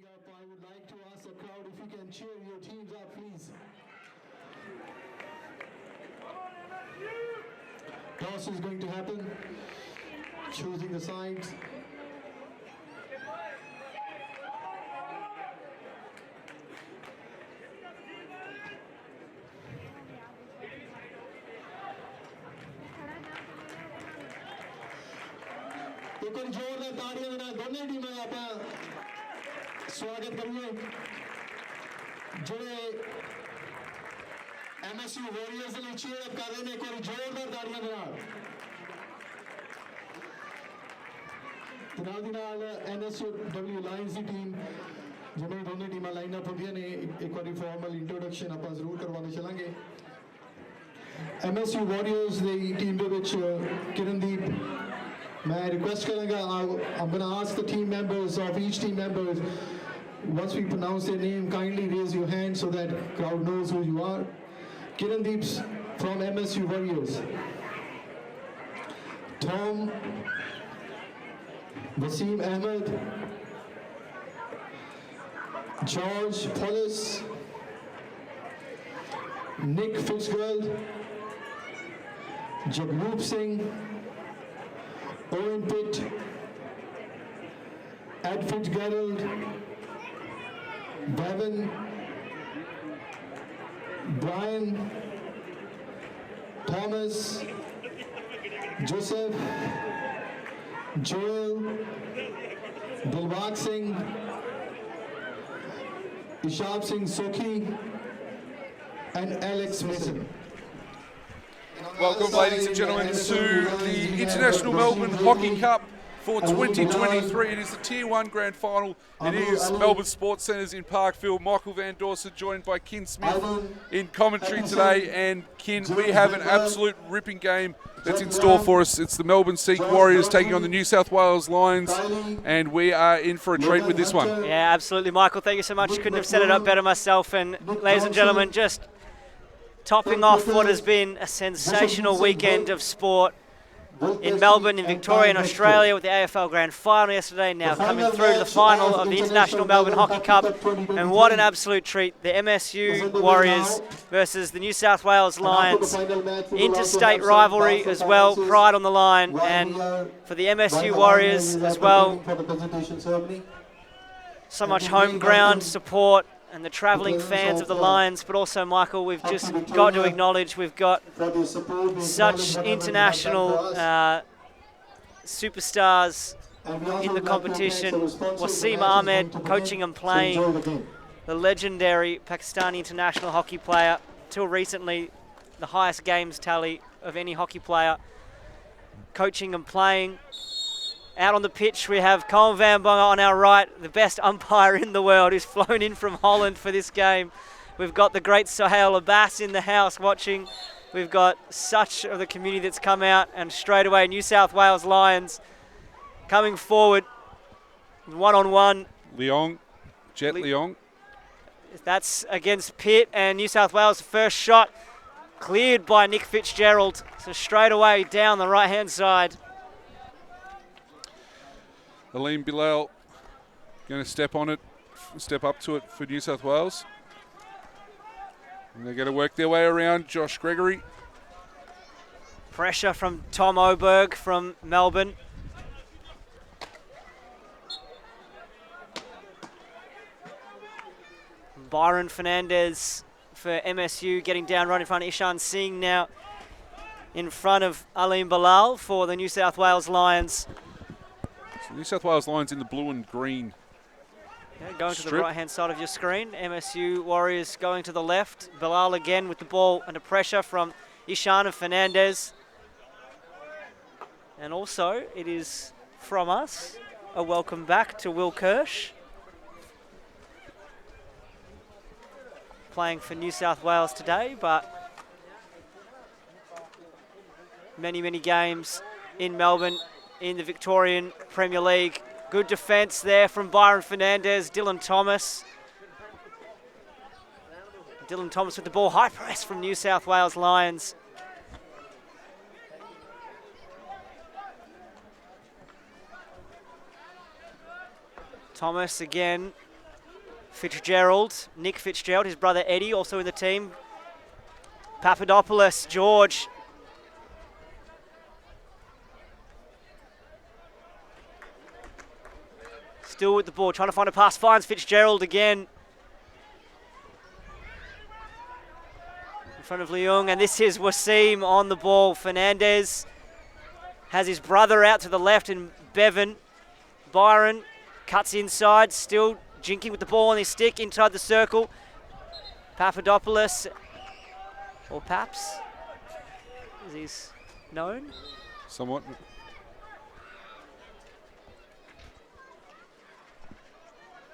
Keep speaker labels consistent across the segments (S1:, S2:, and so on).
S1: coming up, I would like to ask the crowd if you can cheer your teams up, please. Toss is going to happen. Choosing the sides. एक और जोरदार तालियां देना दोनों टीमां का ਆਪਾਂ स्वागत करिए ਜਿਹੜੇ MSU ਵਾਰੀਅਰਸ ਲਈ ਚੀਅਰ ਅਪ ਕਰ ਰਹੇ ਨੇ ਇੱਕ ਵਾਰੀ ਜ਼ੋਰਦਾਰ ਤਾੜੀਆਂ ਦੇ ਨਾਲ ਤੇ ਨਾਲ ਦੀ ਨਾਲ NSUW ਲਾਇਨਸ ਦੀ ਟੀਮ ਜਿਵੇਂ ਦੋਨੇ ਟੀਮਾਂ ਲਾਈਨ ਅਪ ਹੁੰਦੀਆਂ ਨੇ ਇੱਕ ਵਾਰੀ ਫਾਰਮਲ ਇੰਟਰੋਡਕਸ਼ਨ ਆਪਾਂ ਜ਼ਰੂਰ ਕਰਵਾਉਣੇ ਚਲਾਂਗੇ MSU ਵਾਰੀਅਰਸ ਦੀ ਟੀਮ ਦੇ ਵਿੱਚ ਕਿਰਨਦੀਪ मैं request करूँगा I'm going to ask the team members of each team members once we pronounce their name kindly raise your hand so that crowd knows who you are. Kirandeep's from MSU Warriors. Tom Wasim Ahmed, George Paulus, Nick Fitzgerald, Jagloop Singh, Owen Pitt, Ed Fitzgerald, Devin, Brian, Thomas, Joseph, Joel, Dilbag Singh, Ishab Singh Sokhi, and Alex Mason.
S2: Welcome, ladies and gentlemen, to the International Melbourne Hockey Cup for 2023. It is the Tier 1 Grand Final. It is Melbourne Sports Centres in Parkville. Michael Van Dorsen joined by Kin Smith in commentary today. And Kin, we have an absolute ripping game that's in store for us. It's the Melbourne Sikh Warriors taking on the New South Wales Lions, and we are in for a treat with this one.
S3: Yeah, absolutely, Michael. Thank you so much. Couldn't have set it up better myself. And ladies and gentlemen, just topping off what has been a sensational weekend of sport in Melbourne, in Victoria, in Australia, with the AFL Grand Final yesterday, now coming through to the final of the International Melbourne Hockey Cup. And what an absolute treat. The MSU Warriors versus the New South Wales Lions. Interstate rivalry as well, pride on the line. And for the MSU Warriors as well, so much home ground support. And the travelling fans of the Lions, but also, Michael, we've just got to acknowledge we've got such international superstars in the competition. Wasim Ahmed coaching and playing, the legendary Pakistani international hockey player, till recently the highest games tally of any hockey player, coaching and playing. Out on the pitch, we have Colin Van Bonga on our right, the best umpire in the world, who's flown in from Holland for this game. We've got the great Sohail Abbas in the house watching. We've got such of the community that's come out, and straight away New South Wales Lions coming forward, one-on-one.
S2: Leong, Jet Leong.
S3: That's against Pitt, and New South Wales' first shot cleared by Nick Fitzgerald. So straight away down the right-hand side.
S2: Aleem Bilal going to step up to it for New South Wales. And they're going to work their way around Josh Gregory.
S3: Pressure from Tom Oberg from Melbourne. Byron Fernandez for MSU getting down right in front of Ishan Singh now in front of Aleem Bilal for the New South Wales Lions.
S2: New South Wales Lions in the blue and green.
S3: Yeah, going to the right-hand side of your screen. MSU Warriors going to the left. Bilal again with the ball under pressure from Ishan and Fernandez. And also, it is from us a welcome back to Will Kirsch, playing for New South Wales today, but many, many games in Melbourne in the Victorian Premier League. Good defence there from Byron Fernandez, Dylan Thomas. Dylan Thomas with the ball, high press from New South Wales Lions. Thomas again Fitzgerald, Nick Fitzgerald, his brother Eddie, also in the team. Papadopoulos, George. Still with the ball, trying to find a pass, finds Fitzgerald again. In front of Leung, and this is Wasim on the ball. Fernandez has his brother out to the left in Bevan. Byron cuts inside, still jinking with the ball on his stick inside the circle. Papadopoulos, or Paps, as he's known.
S2: Somewhat.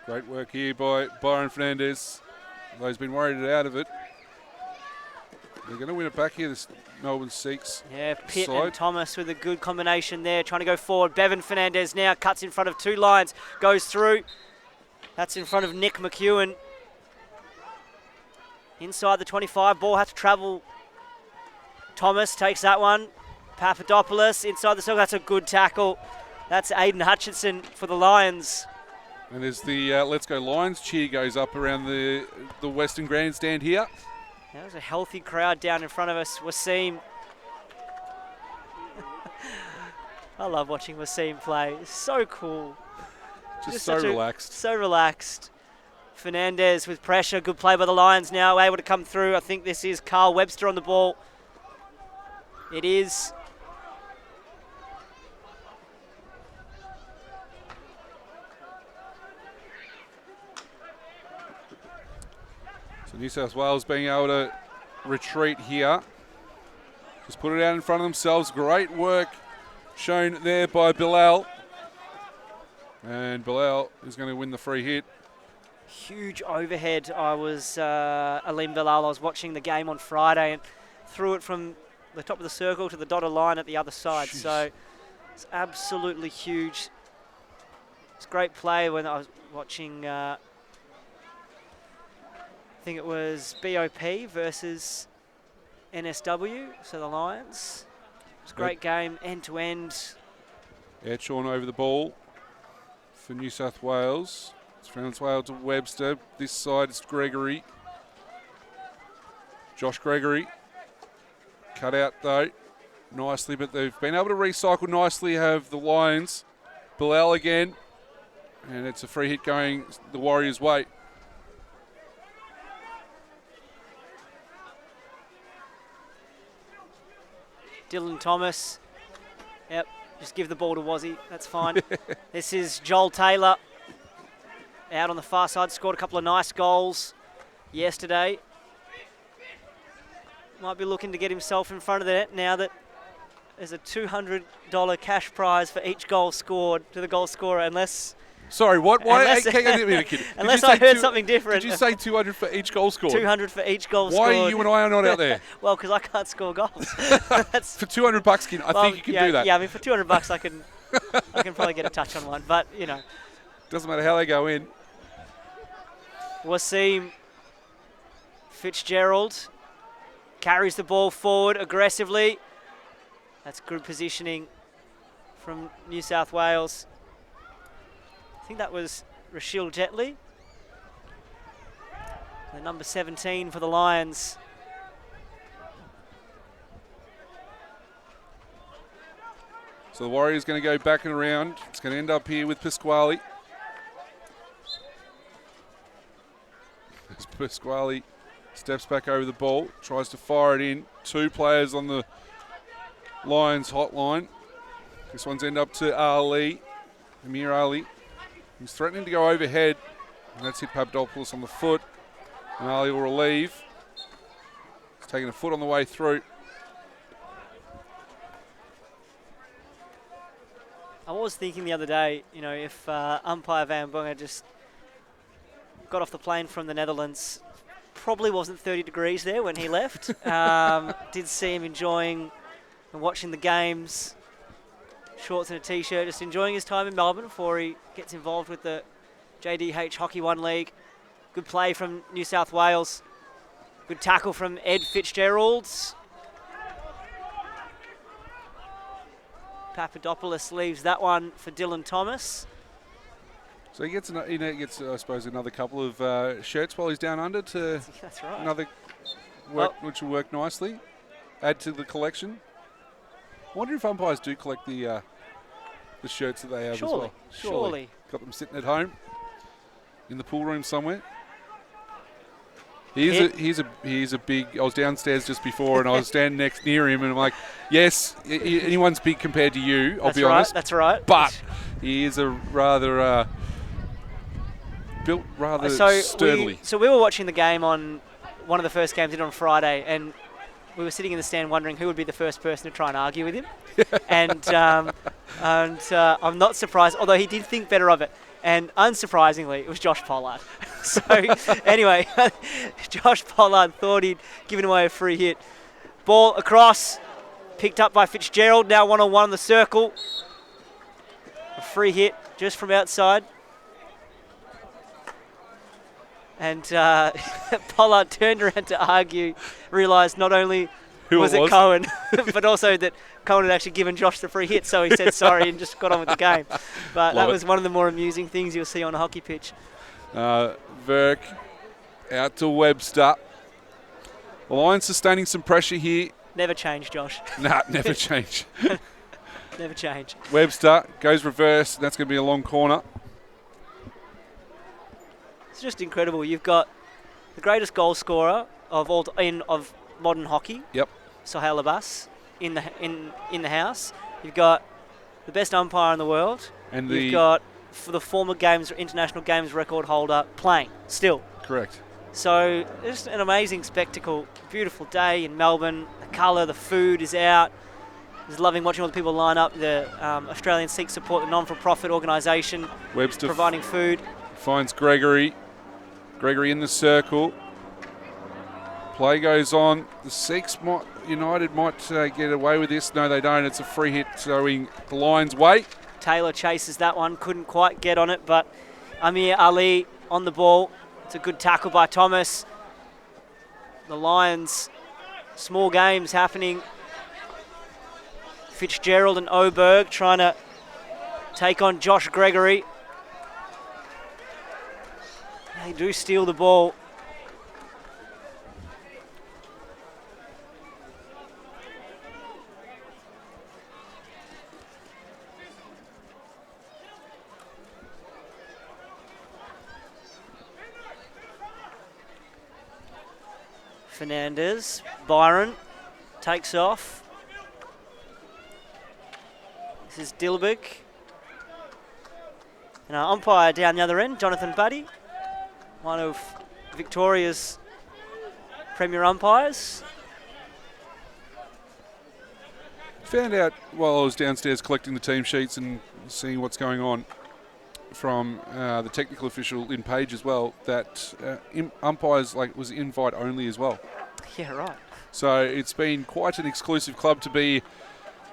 S2: Great work here by Byron Fernandez. Although he's been worried out of it. They're going to win it back here, this Melbourne Seeks
S3: Yeah, Pitt
S2: side.
S3: and Thomas with a good combination there, trying to go forward. Bevan Fernandez now cuts in front of two lines, goes through. That's in front of Nick McEwen. Inside the 25, ball has to travel. Thomas takes that one. Papadopoulos inside the circle, that's a good tackle. That's Aiden Hutchinson for the Lions.
S2: And as the Let's Go Lions cheer goes up around the Western Grandstand here.
S3: That was a healthy crowd down in front of us. Wasim. I love watching Wasim play. It's so cool.
S2: Just so relaxed.
S3: So relaxed. Fernandez with pressure. Good play by the Lions now. Able to come through. I think this is Carl Webster on the ball. It is.
S2: So New South Wales being able to retreat here. Just put it out in front of themselves. Great work shown there by Bilal. And Bilal is going to win the free hit.
S3: Huge overhead. I was Alim Bilal. I was watching the game on Friday and threw it from the top of the circle to the dotted line at the other side.
S2: Jeez.
S3: So it's absolutely huge. It's great play when I was watching. I think it was BOP versus NSW. So the Lions. It was a great game, end to end.
S2: Ayrshorn over the ball for New South Wales. It's Transwale to Webster. This side is Gregory. Josh Gregory. Cut out though nicely, but they've been able to recycle nicely, have the Lions. Bilal again. And it's a free hit going the Warriors' way.
S3: Dylan Thomas. Yep, just give the ball to Wazzy. That's fine. This is Joel Taylor. Out on the far side, scored a couple of nice goals yesterday. Might be looking to get himself in front of the net now that there's a $200 cash prize for each goal scored to the goal scorer, unless...
S2: Sorry, what? Why?
S3: Unless I heard something different.
S2: Did you say 200 for each goal scored?
S3: 200 for each goal scored.
S2: Why are you and I are not out there?
S3: Well, because I can't score goals.
S2: For $200, I think you can do that.
S3: Yeah, I mean, for $200 I can probably get a touch on one, but, you know.
S2: Doesn't matter how they go in.
S3: Wasim Fitzgerald carries the ball forward aggressively. That's good positioning from New South Wales. I think that was Rashil Jetley, the number 17 for the Lions.
S2: So the Warriors going to go back and around. It's going to end up here with Pasquale. As Pasquale steps back over the ball, tries to fire it in. Two players on the Lions hotline. This one's end up to Ali, Amir Ali. He's threatening to go overhead, and that's hit Papadopoulos on the foot. And Ali will relieve. He's taking a foot on the way through.
S3: I was thinking the other day, you know, if umpire Van Bunga just got off the plane from the Netherlands, probably wasn't 30 degrees there when he left. Did see him enjoying and watching the games. Shorts and a t-shirt, just enjoying his time in Melbourne before he gets involved with the JDH Hockey 1 League. Good play from New South Wales. Good tackle from Ed Fitzgerald. Papadopoulos leaves that one for Dylan Thomas.
S2: So he gets, I suppose, another couple of shirts while he's down under to
S3: That's right.
S2: another work, which will work nicely. Add to the collection. I wonder if umpires do collect the shirts that they have as well.
S3: Surely.
S2: Got them sitting at home in the pool room somewhere. He's a big. I was downstairs just before, and I was standing near him, and I'm like, yes, anyone's big compared to you. I'll be honest.
S3: That's right.
S2: But he is a rather built rather sturdily.
S3: So we were watching the game on one of the first games on Friday, and we were sitting in the stand wondering who would be the first person to try and argue with him. and I'm not surprised, although he did think better of it. And unsurprisingly, it was Josh Pollard. So anyway, Josh Pollard thought he'd given away a free hit. Ball across, picked up by Fitzgerald, now one-on-one on the circle. A free hit just from outside. And Pollard turned around to argue, realised not only was it Cohen, but also that Cohen had actually given Josh the free hit, so he said sorry and just got on with the game. But that was one of the more amusing things you'll see on a hockey pitch.
S2: Verk out to Webster. The Lions sustaining some pressure here.
S3: Never change, Josh.
S2: Nah, never change.
S3: Never change.
S2: Webster goes reverse, and that's going to be a long corner.
S3: It's just incredible. You've got the greatest goal scorer of modern hockey.
S2: Yep.
S3: Sohail Abbas in the house. You've got the best umpire in the world. And you've got for the former international games record holder playing still.
S2: Correct.
S3: So just an amazing spectacle. Beautiful day in Melbourne. The colour, the food is out. Just loving watching all the people line up. The Australian Sikh Support, the non-for-profit organisation,
S2: Webster
S3: providing food.
S2: Finds Gregory. Gregory in the circle. Play goes on. The Sikhs United might get away with this. No, they don't. It's a free hit going the Lions' way.
S3: Taylor chases that one. Couldn't quite get on it, but Amir Ali on the ball. It's a good tackle by Thomas. The Lions, small games happening. Fitzgerald and Oberg trying to take on Josh Gregory. They do steal the ball. Fernandez, Byron takes off. This is Dilberg. And our umpire down the other end, Jonathan Buddy, one of Victoria's premier umpires.
S2: Found out while I was downstairs collecting the team sheets and seeing what's going on from the technical official in Page as well, that umpires was invite only as well.
S3: Yeah, right.
S2: So it's been quite an exclusive club to be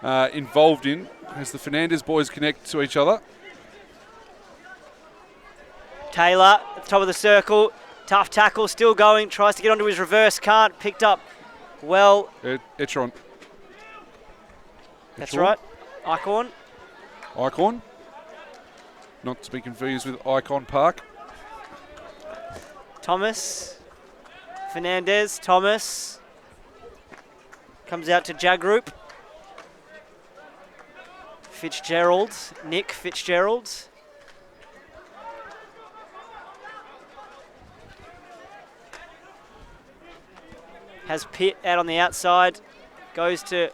S2: involved in as the Fernandez boys connect to each other.
S3: Taylor at the top of the circle, tough tackle, still going, tries to get onto his reverse, can't, picked up well.
S2: Etron.
S3: That's right, Icorn.
S2: Icorn. Not to be confused with Icon Park.
S3: Thomas. Fernandez. Thomas. Comes out to Jagroup. Fitzgerald. Nick Fitzgerald. Has Pitt out on the outside. Goes to...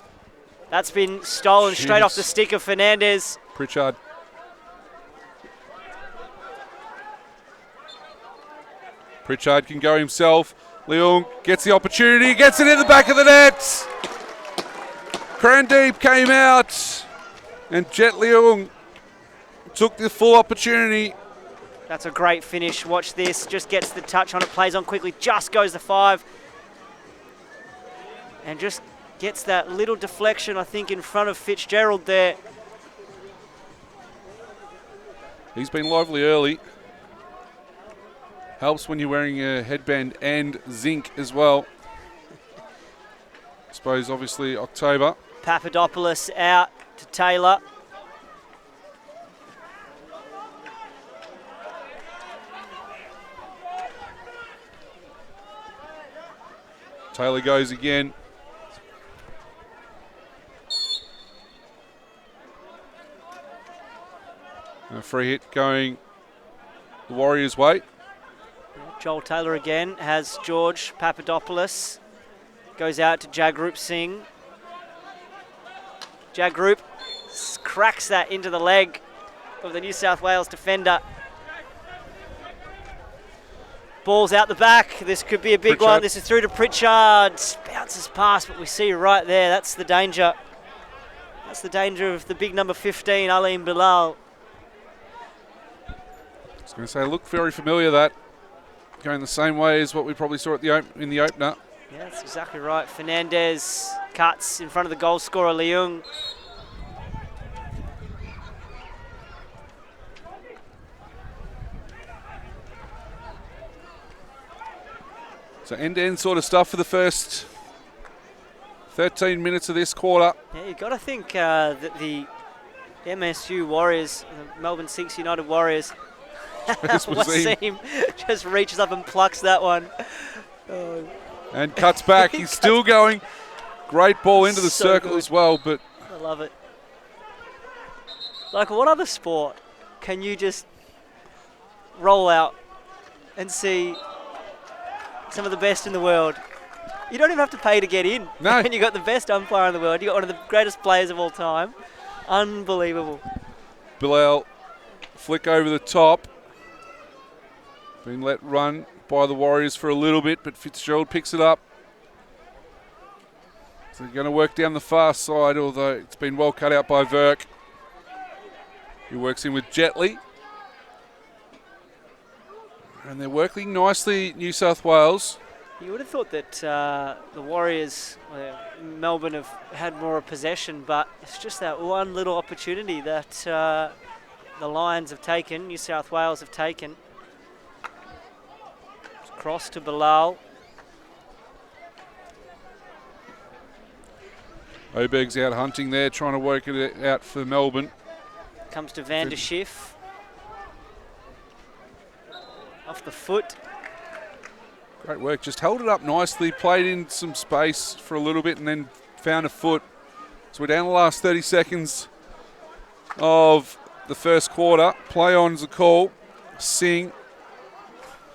S3: That's been stolen straight off the stick of Fernandez.
S2: Pritchard. Pritchard can go himself. Leung gets the opportunity, gets it in the back of the net. Crandeep came out and Jet Leung took the full opportunity.
S3: That's a great finish. Watch this. Just gets the touch on it, plays on quickly, just goes the 5. And just gets that little deflection, I think, in front of Fitzgerald there.
S2: He's been lively early. Helps when you're wearing a headband and zinc as well. I suppose, obviously, October.
S3: Papadopoulos out to Taylor.
S2: Taylor goes again. A free hit going the Warriors' way.
S3: Joel Taylor again has George Papadopoulos. Goes out to Jagrup Singh. Jagrup cracks that into the leg of the New South Wales defender. Ball's out the back. This could be a big one. This is through to Pritchard. Bounces past, but we see right there, that's the danger. That's the danger of the big number 15, Aleem Bilal.
S2: I was going to say, look very familiar, that. Going the same way as what we probably saw at in the opener.
S3: Yeah, that's exactly right. Fernandez cuts in front of the goal scorer, Leung.
S2: So end-to-end sort of stuff for the first 13 minutes of this quarter.
S3: Yeah, you've got to think that the MSU Warriors, the Melbourne Six United Warriors, Wasim just reaches up and plucks that one. Oh.
S2: And cuts back. He's still going. Great ball into the circle as well, but
S3: I love it. Like, what other sport can you just roll out and see some of the best in the world? You don't even have to pay to get in.
S2: No.
S3: And you got the best umpire in the world. You got one of the greatest players of all time. Unbelievable.
S2: Bilal flick over the top. Been let run by the Warriors for a little bit, but Fitzgerald picks it up. So they're going to work down the far side, although it's been well cut out by Verk. He works in with Jetley. And they're working nicely, New South Wales.
S3: You would have thought that the Warriors, Melbourne, have had more possession, but it's just that one little opportunity that the Lions have taken, New South Wales have taken. Cross to Bilal.
S2: Oberg's out hunting there, trying to work it out for Melbourne.
S3: Comes to Van der Schiff. Off the foot.
S2: Great work, just held it up nicely, played in some space for a little bit and then found a foot. So we're down the last 30 seconds of the first quarter. Play on's a call. Singh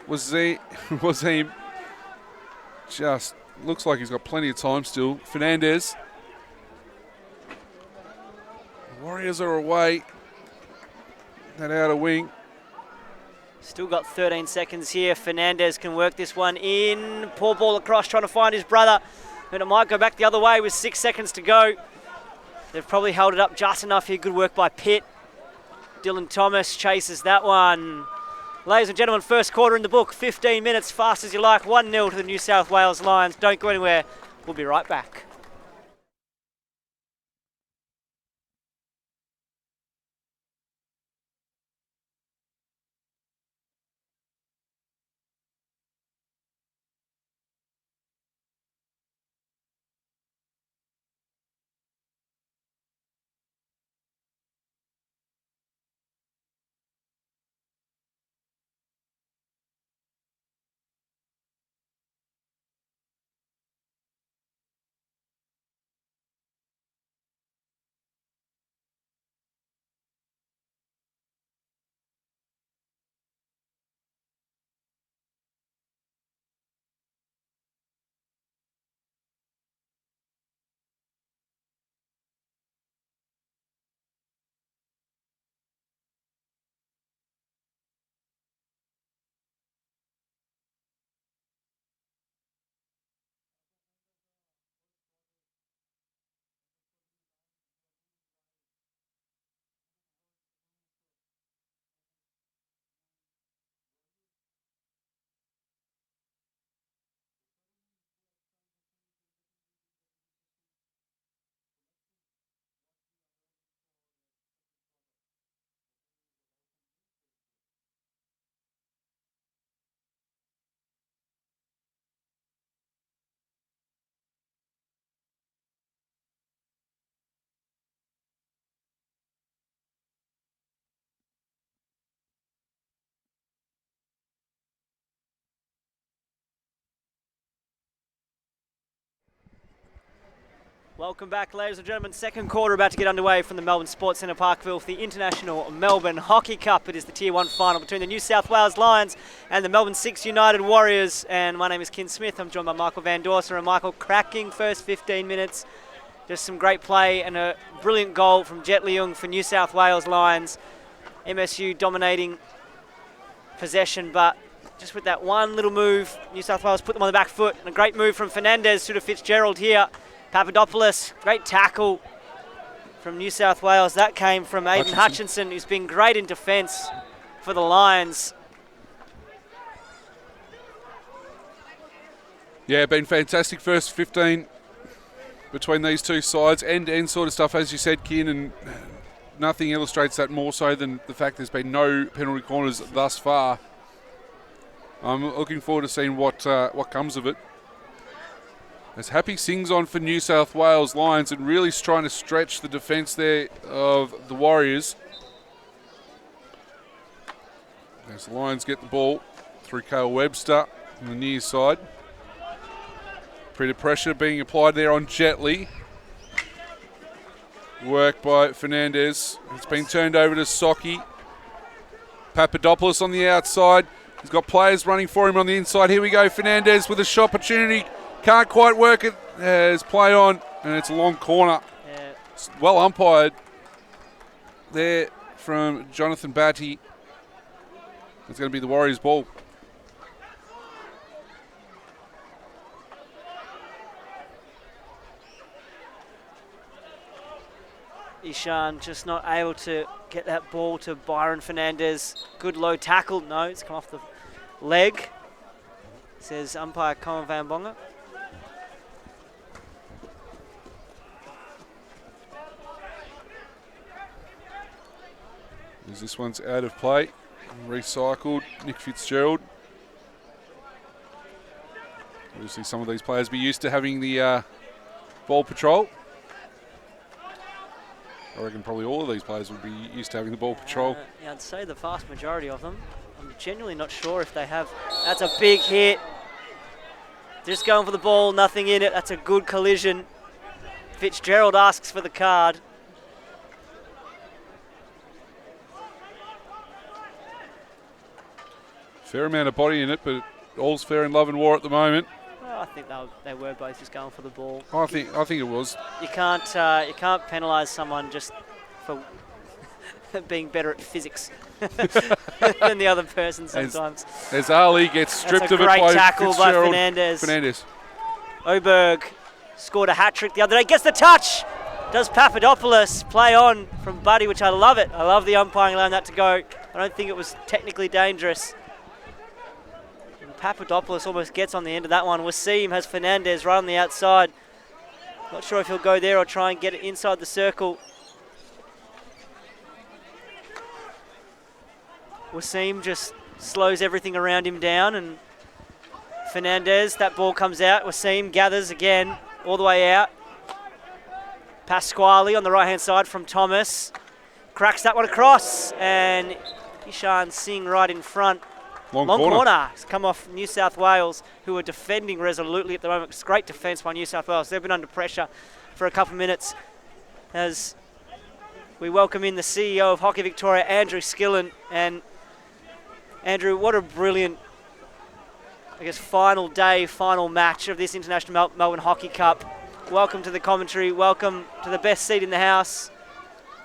S2: was him. Just looks like he's got plenty of time still. Fernandez. The Warriors are away. That outer wing.
S3: Still got 13 seconds here. Fernandez can work this one in. Poor ball across, trying to find his brother. And it might go back the other way with 6 seconds to go. They've probably held it up just enough here. Good work by Pitt. Dylan Thomas chases that one. Ladies and gentlemen, first quarter in the book. 15 minutes, fast as you like. 1-0 to the New South Wales Lions. Don't go anywhere. We'll be right back. Welcome back, ladies and gentlemen. Second quarter about to get underway from the Melbourne Sports Centre Parkville for the International Melbourne Hockey Cup. It is the Tier 1 final between the New South Wales Lions and the Melbourne 6 United Warriors. And my name is Kin Smith. I'm joined by Michael Van Dorsen. And Michael, cracking first 15 minutes. Just some great play and a brilliant goal from Jet Leung for New South Wales Lions. MSU dominating possession, but just with that one little move, New South Wales put them on the back foot. And a great move from Fernandez to Fitzgerald here. Papadopoulos, great tackle from New South Wales. That came from Aiden Hutchinson, who's been great in defence for the Lions.
S2: Yeah, been fantastic first 15 between these two sides. End-to-end sort of stuff, as you said, Kin, and nothing illustrates that more so than the fact there's been no penalty corners thus far. I'm looking forward to seeing what comes of it. As Happy sings on for New South Wales Lions and really trying to stretch the defence there of the Warriors. As the Lions get the ball through Cale Webster on the near side. Bit of pressure being applied there on Jetley. Work by Fernandez. It's been turned over to Socky. Papadopoulos on the outside. He's got players running for him on the inside. Here we go, Fernandez with a shot opportunity. Can't quite work it as play on, and it's a long corner.
S3: Yeah.
S2: Well umpired there from Jonathan Batty. It's going to be the Warriors' ball.
S3: Ishan just not able to get that ball to Byron Fernandez. Good low tackle. No, it's come off the leg, says umpire Colin Van Bonga.
S2: As this one's out of play. Recycled. Nick Fitzgerald. Obviously some of these players be used to having the ball patrol. I reckon probably all of these players would be used to having the ball patrol.
S3: Yeah, I'd say the vast majority of them. I'm genuinely not sure if they have. That's a big hit. Just going for the ball, nothing in it. That's a good collision. Fitzgerald asks for the card.
S2: Fair amount of body in it, but all's fair in love and war at the moment.
S3: Well, I think they were both just going for the ball.
S2: I think it was.
S3: You can't penalise someone just for being better at physics than the other person sometimes.
S2: As Ali gets stripped of it by
S3: That's a great tackle by
S2: Fernandez.
S3: Oberg scored a hat-trick the other day. Gets the touch. Does Papadopoulos play on from Buddy, which I love it. I love the umpiring allowing that to go. I don't think it was technically dangerous. Papadopoulos almost gets on the end of that one. Wasim has Fernandez right on the outside. Not sure if he'll go there or try and get it inside the circle. Wasim just slows everything around him down, and Fernandez, that ball comes out. Wasim gathers again all the way out. Pasquale on the right hand side from Thomas. Cracks that one across, and Ishan Singh right in front.
S2: Long corner.
S3: It's come off New South Wales, who are defending resolutely at the moment. It's great defence by New South Wales. They've been under pressure for a couple of minutes as we welcome in the CEO of Hockey Victoria, Andrew Skillen. And Andrew, what a brilliant, final day, final match of this International Melbourne Hockey Cup. Welcome to the commentary. Welcome to the best seat in the house.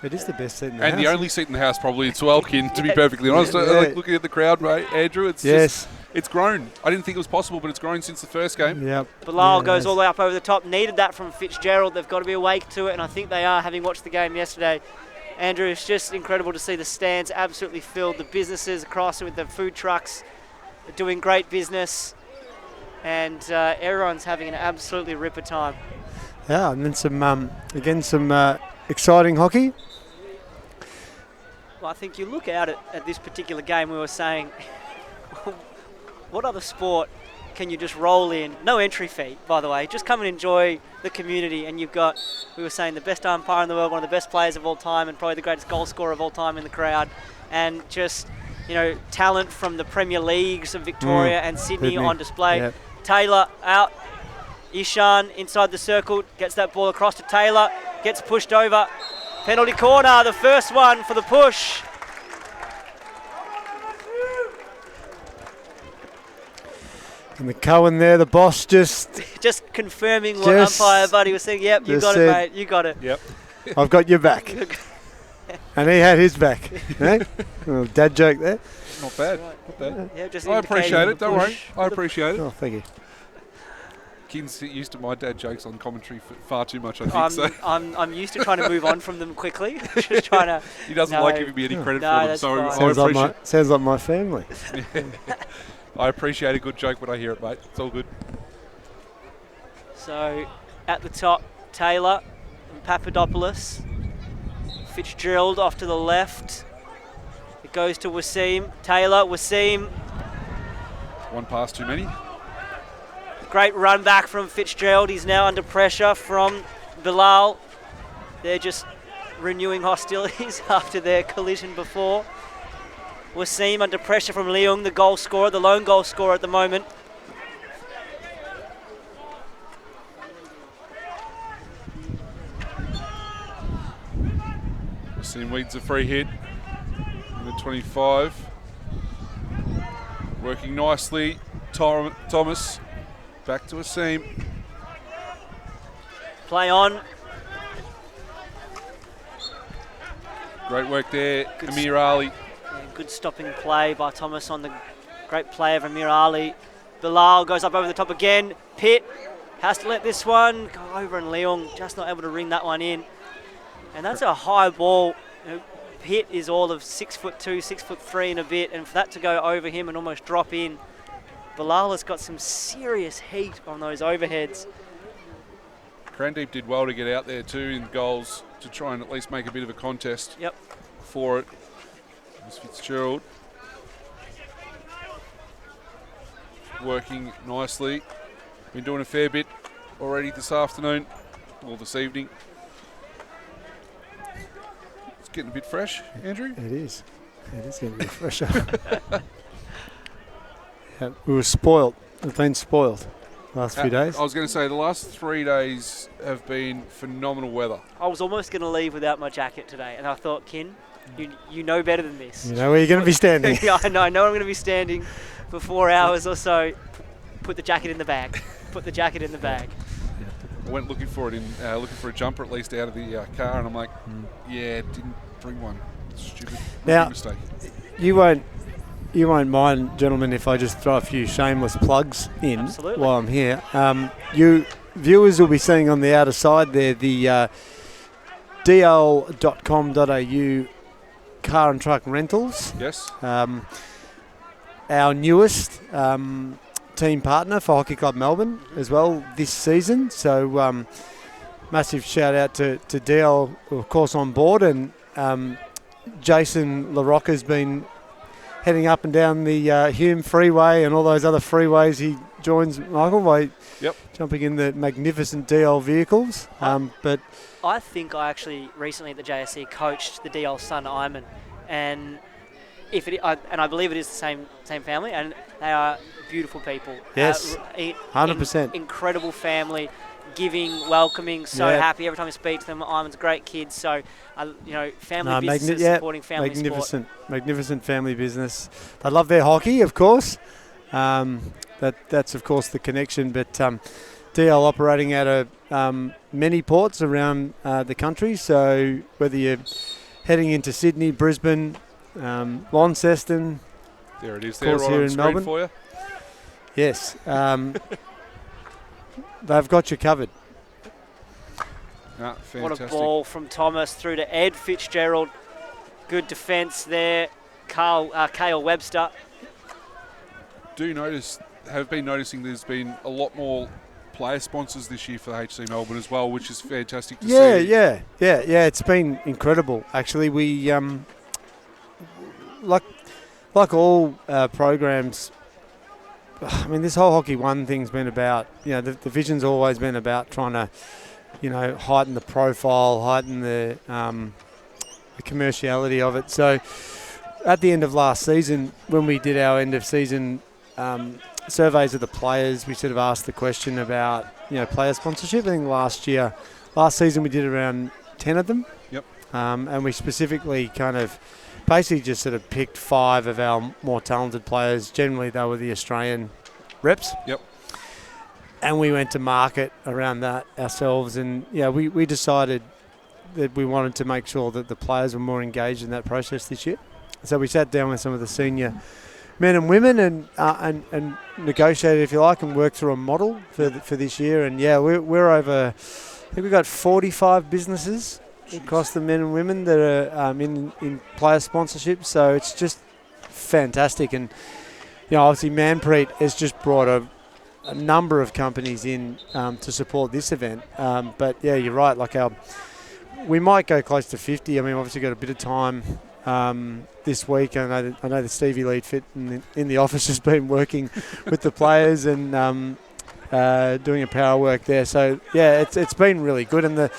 S4: It is the best seat in the house.
S2: And the only seat in the house probably as well, Kin, to be perfectly honest. Like looking at the crowd, mate, Andrew, it's grown. I didn't think it was possible, but it's grown since the first game.
S4: Yep.
S3: Bilal goes all the way up over the top. Needed that from Fitzgerald. They've got to be awake to it, and I think they are, having watched the game yesterday. Andrew, it's just incredible to see the stands absolutely filled. The businesses across with the food trucks are doing great business, and everyone's having an absolutely ripper time.
S4: Yeah, and then some exciting hockey.
S3: Well, I think you look out at this particular game, we were saying, what other sport can you just roll in? No entry fee, by the way. Just come and enjoy the community. And you've got, we were saying, the best umpire in the world, one of the best players of all time, and probably the greatest goal scorer of all time in the crowd. And just, talent from the Premier Leagues of Victoria and Sydney on display. Yep. Taylor out Ishan inside the circle, gets that ball across to Taylor, gets pushed over. Penalty corner, the first one for the push.
S4: And the Cohen there, the boss, just
S3: confirming what umpire buddy was saying. Yep, you got it, mate. You got it.
S2: Yep.
S4: I've got your back. And he had his back. Eh? Little dad joke there.
S2: Not bad. Not bad.
S3: Yeah, just
S2: I appreciate
S3: indicating
S2: it. Don't worry. I appreciate it.
S4: Oh, thank you.
S2: Kids get used to my dad jokes on commentary far too much, I think. So
S3: I'm used to trying to move on from them quickly. Just trying to.
S2: he doesn't like giving me any credit
S3: No,
S2: for them.
S3: that's
S2: So
S3: fine.
S4: Sounds like my family.
S2: I appreciate a good joke when I hear it, mate. It's all good.
S3: So at the top, Taylor and Papadopoulos. Fitzgerald off to the left. It goes to Wasim. Taylor, Wasim.
S2: One pass too many.
S3: Great run back from Fitzgerald. He's now under pressure from Bilal. They're just renewing hostilities after their collision before. Wasim under pressure from Leung, the goal scorer, the lone goal scorer at the moment.
S2: Wasim weeds a free hit. Number 25. Working nicely. Thomas. Back to Wasim.
S3: Play on.
S2: Great work there. Amir Ali.
S3: Yeah, good stopping play by Thomas on the great play of Amir Ali. Bilal goes up over the top again. Pitt has to let this one go over, and Leung just not able to ring that one in. And that's a high ball. You know, Pitt is all of 6'2", 6'3" and a bit, and for that to go over him and almost drop in, Bilal has got some serious heat on those overheads.
S2: Crandeep did well to get out there too in goals to try and at least make a bit of a contest for it. It was Fitzgerald working nicely. Been doing a fair bit already this afternoon, or this evening. It's getting a bit fresh, Andrew.
S4: It is. It is getting a bit fresher. Yeah, we were spoiled. We've been spoiled last few days.
S2: I was going to say the last 3 days have been phenomenal weather.
S3: I was almost going to leave without my jacket today, and I thought, Kin, you know better than this.
S4: You know where you're going to be standing.
S3: Yeah, I know I'm going to be standing for 4 hours or so. Put the jacket in the bag. Put the jacket in the bag.
S2: I went looking for it looking for a jumper at least out of the car, and I'm like, yeah, didn't bring one. Stupid.
S4: Now,
S2: mistake.
S4: You won't mind, gentlemen, if I just throw a few shameless plugs in while I'm here. You viewers will be seeing on the outer side there the dl.com.au car and truck rentals.
S2: Yes.
S4: Our newest team partner for Hockey Club Melbourne as well this season. So massive shout out to DL, of course, on board, and Jason LaRocque has been heading up and down the Hume Freeway and all those other freeways. He joins Michael by jumping in the magnificent DL vehicles. But
S3: I think I actually recently at the JSC coached the DL son Iman, and I believe it is the same family, and they are beautiful people.
S4: Yes, 100%.
S3: Incredible family, giving, welcoming, so happy every time I speak to them. Iman's great kids, so family businesses supporting family sport.
S4: Magnificent family business. They love their hockey, of course. That's of course the connection. But DL operating out of many ports around the country. So whether you're heading into Sydney, Brisbane, Launceston,
S2: there it is.
S4: Of course,
S2: there
S4: here
S2: on
S4: in
S2: screen
S4: Melbourne.
S2: For you.
S4: Yes, they've got you covered.
S2: Fantastic.
S3: What a ball from Thomas through to Ed Fitzgerald. Good defence there. Kale Webster.
S2: Have been noticing there's been a lot more player sponsors this year for the HC Melbourne as well, which is fantastic to see. Yeah.
S4: It's been incredible. Actually, we like all programs. I mean, this whole Hockey One thing's been about, the vision's always been about trying to, heighten the profile, heighten the commerciality of it. So at the end of last season, when we did our end of season surveys of the players, we sort of asked the question about, player sponsorship. I think last season we did around 10 of them.
S2: Yep.
S4: And we specifically kind of basically just sort of picked 5 of our more talented players. Generally, they were the Australian reps.
S2: Yep.
S4: And we went to market around that ourselves. And, we decided that we wanted to make sure that the players were more engaged in that process this year. So we sat down with some of the senior men and women and negotiated, if you like, and worked through a model for this year. And, we're over, I think we've got 45 businesses across the men and women that are in player sponsorship. So it's just fantastic. And, obviously Manpreet has just brought a number of companies in to support this event. But, you're right. We might go close to 50. I mean, obviously got a bit of time this week. I know the Stevie Lead Fit in the office has been working with the players and doing a power work there. So, it's been really good. And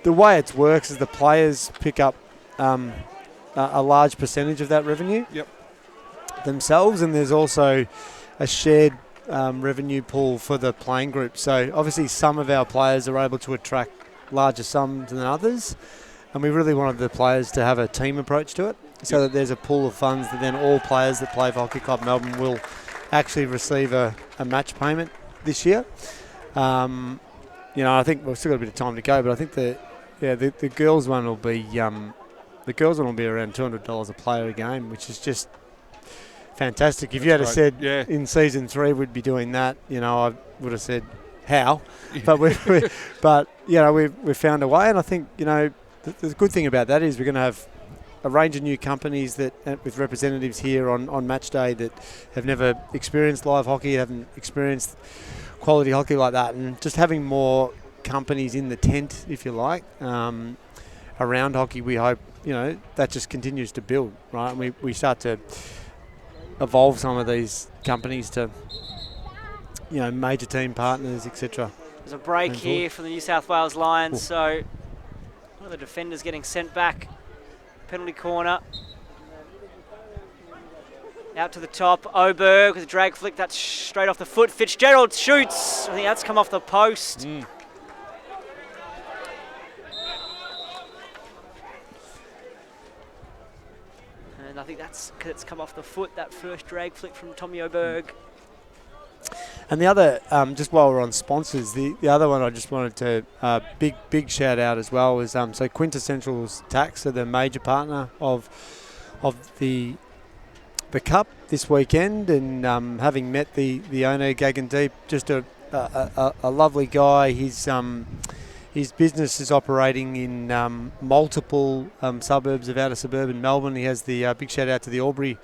S4: the way it works is the players pick up a large percentage of that revenue themselves, and there's also a shared revenue pool for the playing group. So obviously some of our players are able to attract larger sums than others, and we really wanted the players to have a team approach to it, so that there's a pool of funds that then all players that play for Hockey Club Melbourne will actually receive a match payment this year. I think we've still got a bit of time to go, but I think the girls one will be around $200 a player a game, which is just fantastic. If you had said in season 3 we'd be doing that, I would have said how, but we've found a way. And I think the good thing about that is we're going to have a range of new companies that with representatives here on match day that have never experienced live hockey, haven't experienced quality hockey like that, and just having more companies in the tent, if you like, around hockey. We hope that just continues to build, right? And we start to evolve some of these companies to major team partners, etc.
S3: There's a break here from the New South Wales Lions. So one of the defenders getting sent back. Penalty corner. Out to the top. Oberg with a drag flick. That's straight off the foot. Fitzgerald shoots. I think that's come off the post. And I think that's come off the foot, that first drag flick from Tommy Oberg.
S4: And the other, just while we're on sponsors, the other one I just wanted to big shout out as well is so Quintessentials Tax are the major partner of the Cup this weekend, and having met the owner Gagan Deep, just a lovely guy. His business is operating in multiple suburbs of outer suburban Melbourne. He has the big shout out to the Albury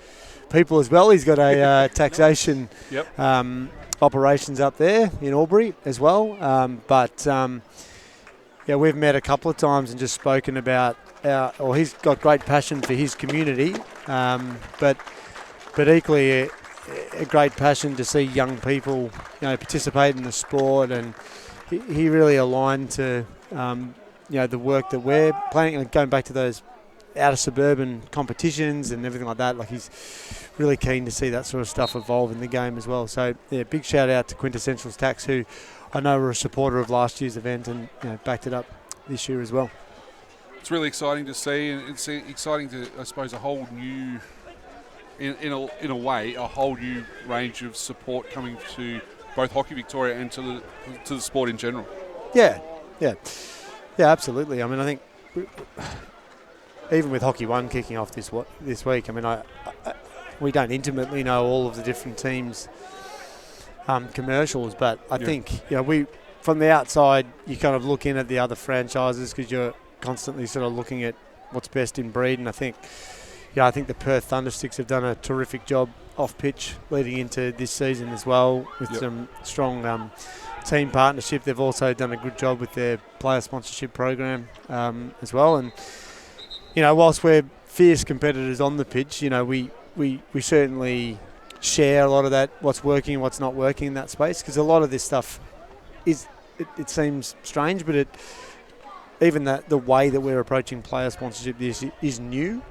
S4: people as well. He's got a taxation operations up there in Albury as well. We've met a couple of times and just spoken about he's got great passion for his community, but equally a great passion to see young people participate in the sport, and he really aligned to the work that we're planning, going back to those outer suburban competitions and everything like that. Like, he's really keen to see that sort of stuff evolve in the game as well. So big shout out to Quintessentials Tax, who I know were a supporter of last year's event and backed it up this year as well.
S2: It's really exciting to see, and it's exciting to, I suppose, a whole new, in a way, a whole new range of support coming to both Hockey Victoria and to the sport in general. Yeah, absolutely. I mean, I think even with Hockey One kicking off this week, I mean, we don't intimately know all of the different teams' commercials, but I think we, from the outside, you kind of look in at the other franchises because you're constantly sort of looking at what's best in breed, and I think the Perth Thundersticks have done a terrific job off pitch leading into this season as well, with some strong team partnership. They've also done a good job with their player sponsorship program as well. And whilst we're fierce competitors on the pitch, we certainly share a lot of that, what's working and what's not working in that space, because a lot of this stuff it seems strange, but even the way that we're approaching player sponsorship is new.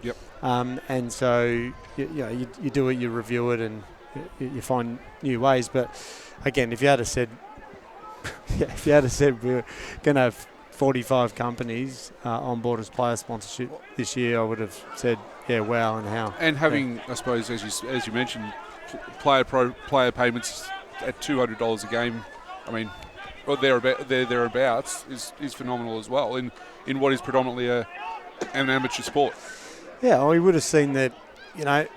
S2: And so you do it, you review it, and
S4: you find new ways. But again, if you had said, if you had said we're going to have 45 companies on board as player sponsorship this year, I would have said, yeah, wow, and how.
S2: And having, I suppose, as you mentioned, player payments at $200 a game. I mean, or thereabouts is phenomenal as well in what is predominantly an amateur sport.
S4: Yeah, well, we would have seen that. You know,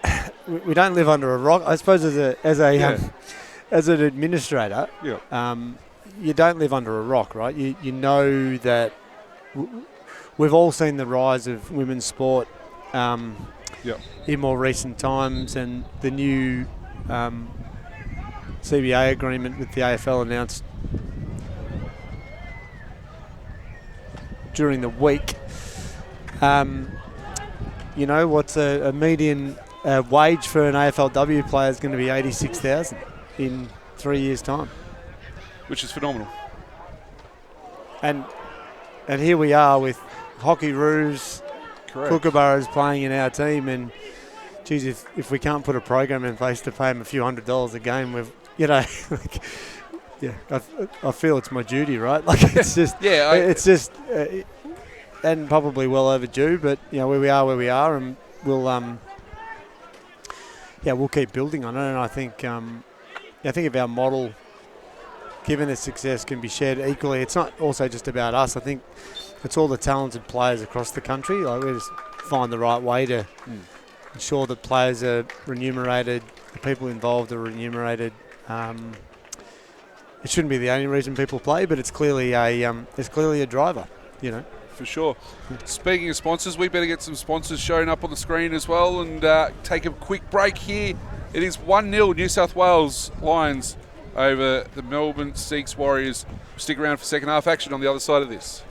S4: we don't live under a rock. I suppose as an administrator, you don't live under a rock, right? You know that we've all seen the rise of women's sport in more recent times, and the new CBA agreement with the AFL announced during the week. You know, what's a median wage for an AFLW player is going to be $86,000 in 3 years' time,
S2: which is phenomenal.
S4: And here we are with Hockey Roos, Kookaburras playing in our team, and geez, if we can't put a program in place to pay them a few $100s a game, we've, you know, I feel it's my duty, right? Like it's just, it's just. And probably well overdue, but you know where we are, and we'll we'll keep building on it. And I think if our model, given its success, can be shared equally, it's not also just about us. I think it's all the talented players across the country. Like we just find the right way to ensure that players are remunerated, the people involved are remunerated. It shouldn't be the only reason people play, but it's clearly a driver, you know.
S2: For sure. Speaking of sponsors, we better get some sponsors showing up on the screen as well, and take a quick break here. It is 1-0 New South Wales Lions over the Melbourne Seeks Warriors. Stick around for second half action on the other side of this.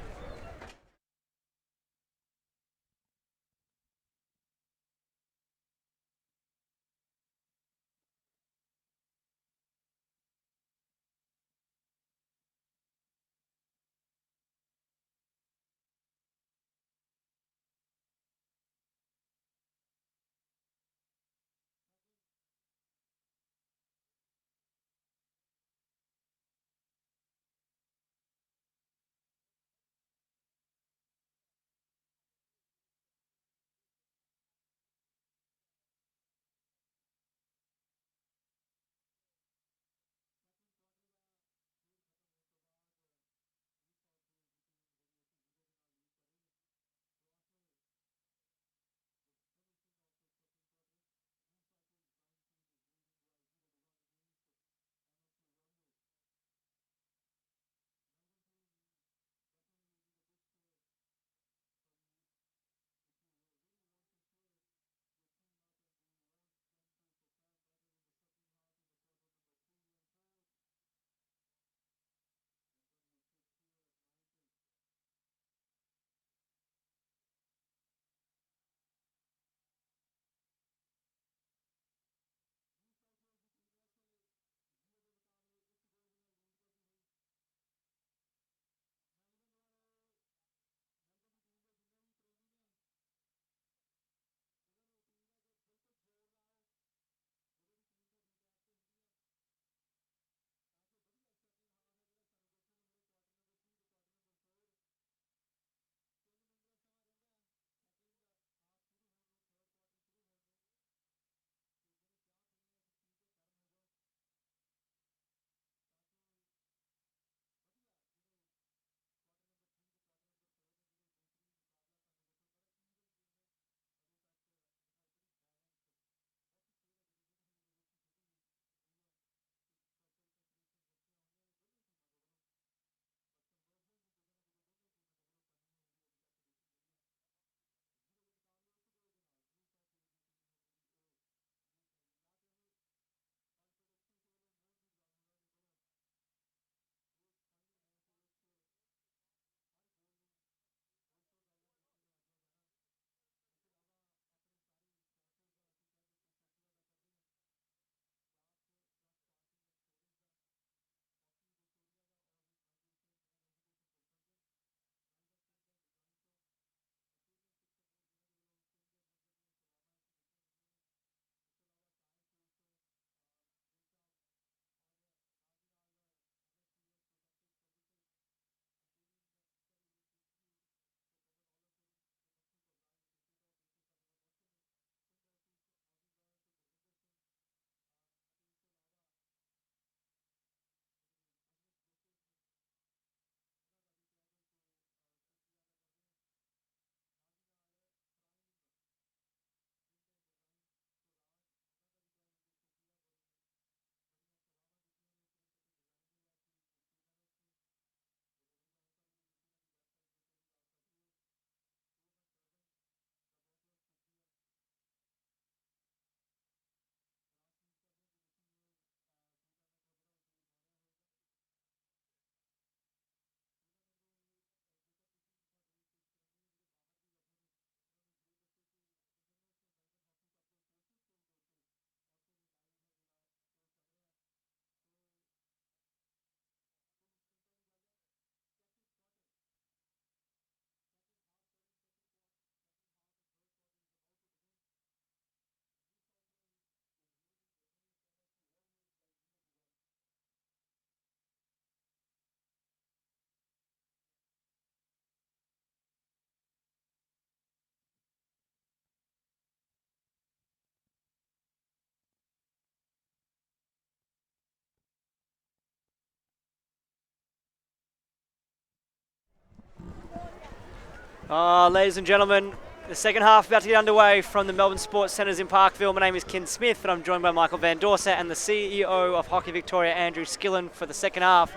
S3: Ladies and gentlemen, the second half about to get underway from the Melbourne Sports Centres in Parkville. My name is Ken Smith and I'm joined by Michael Van Dorset and the CEO of Hockey Victoria, Andrew Skillen, for the second half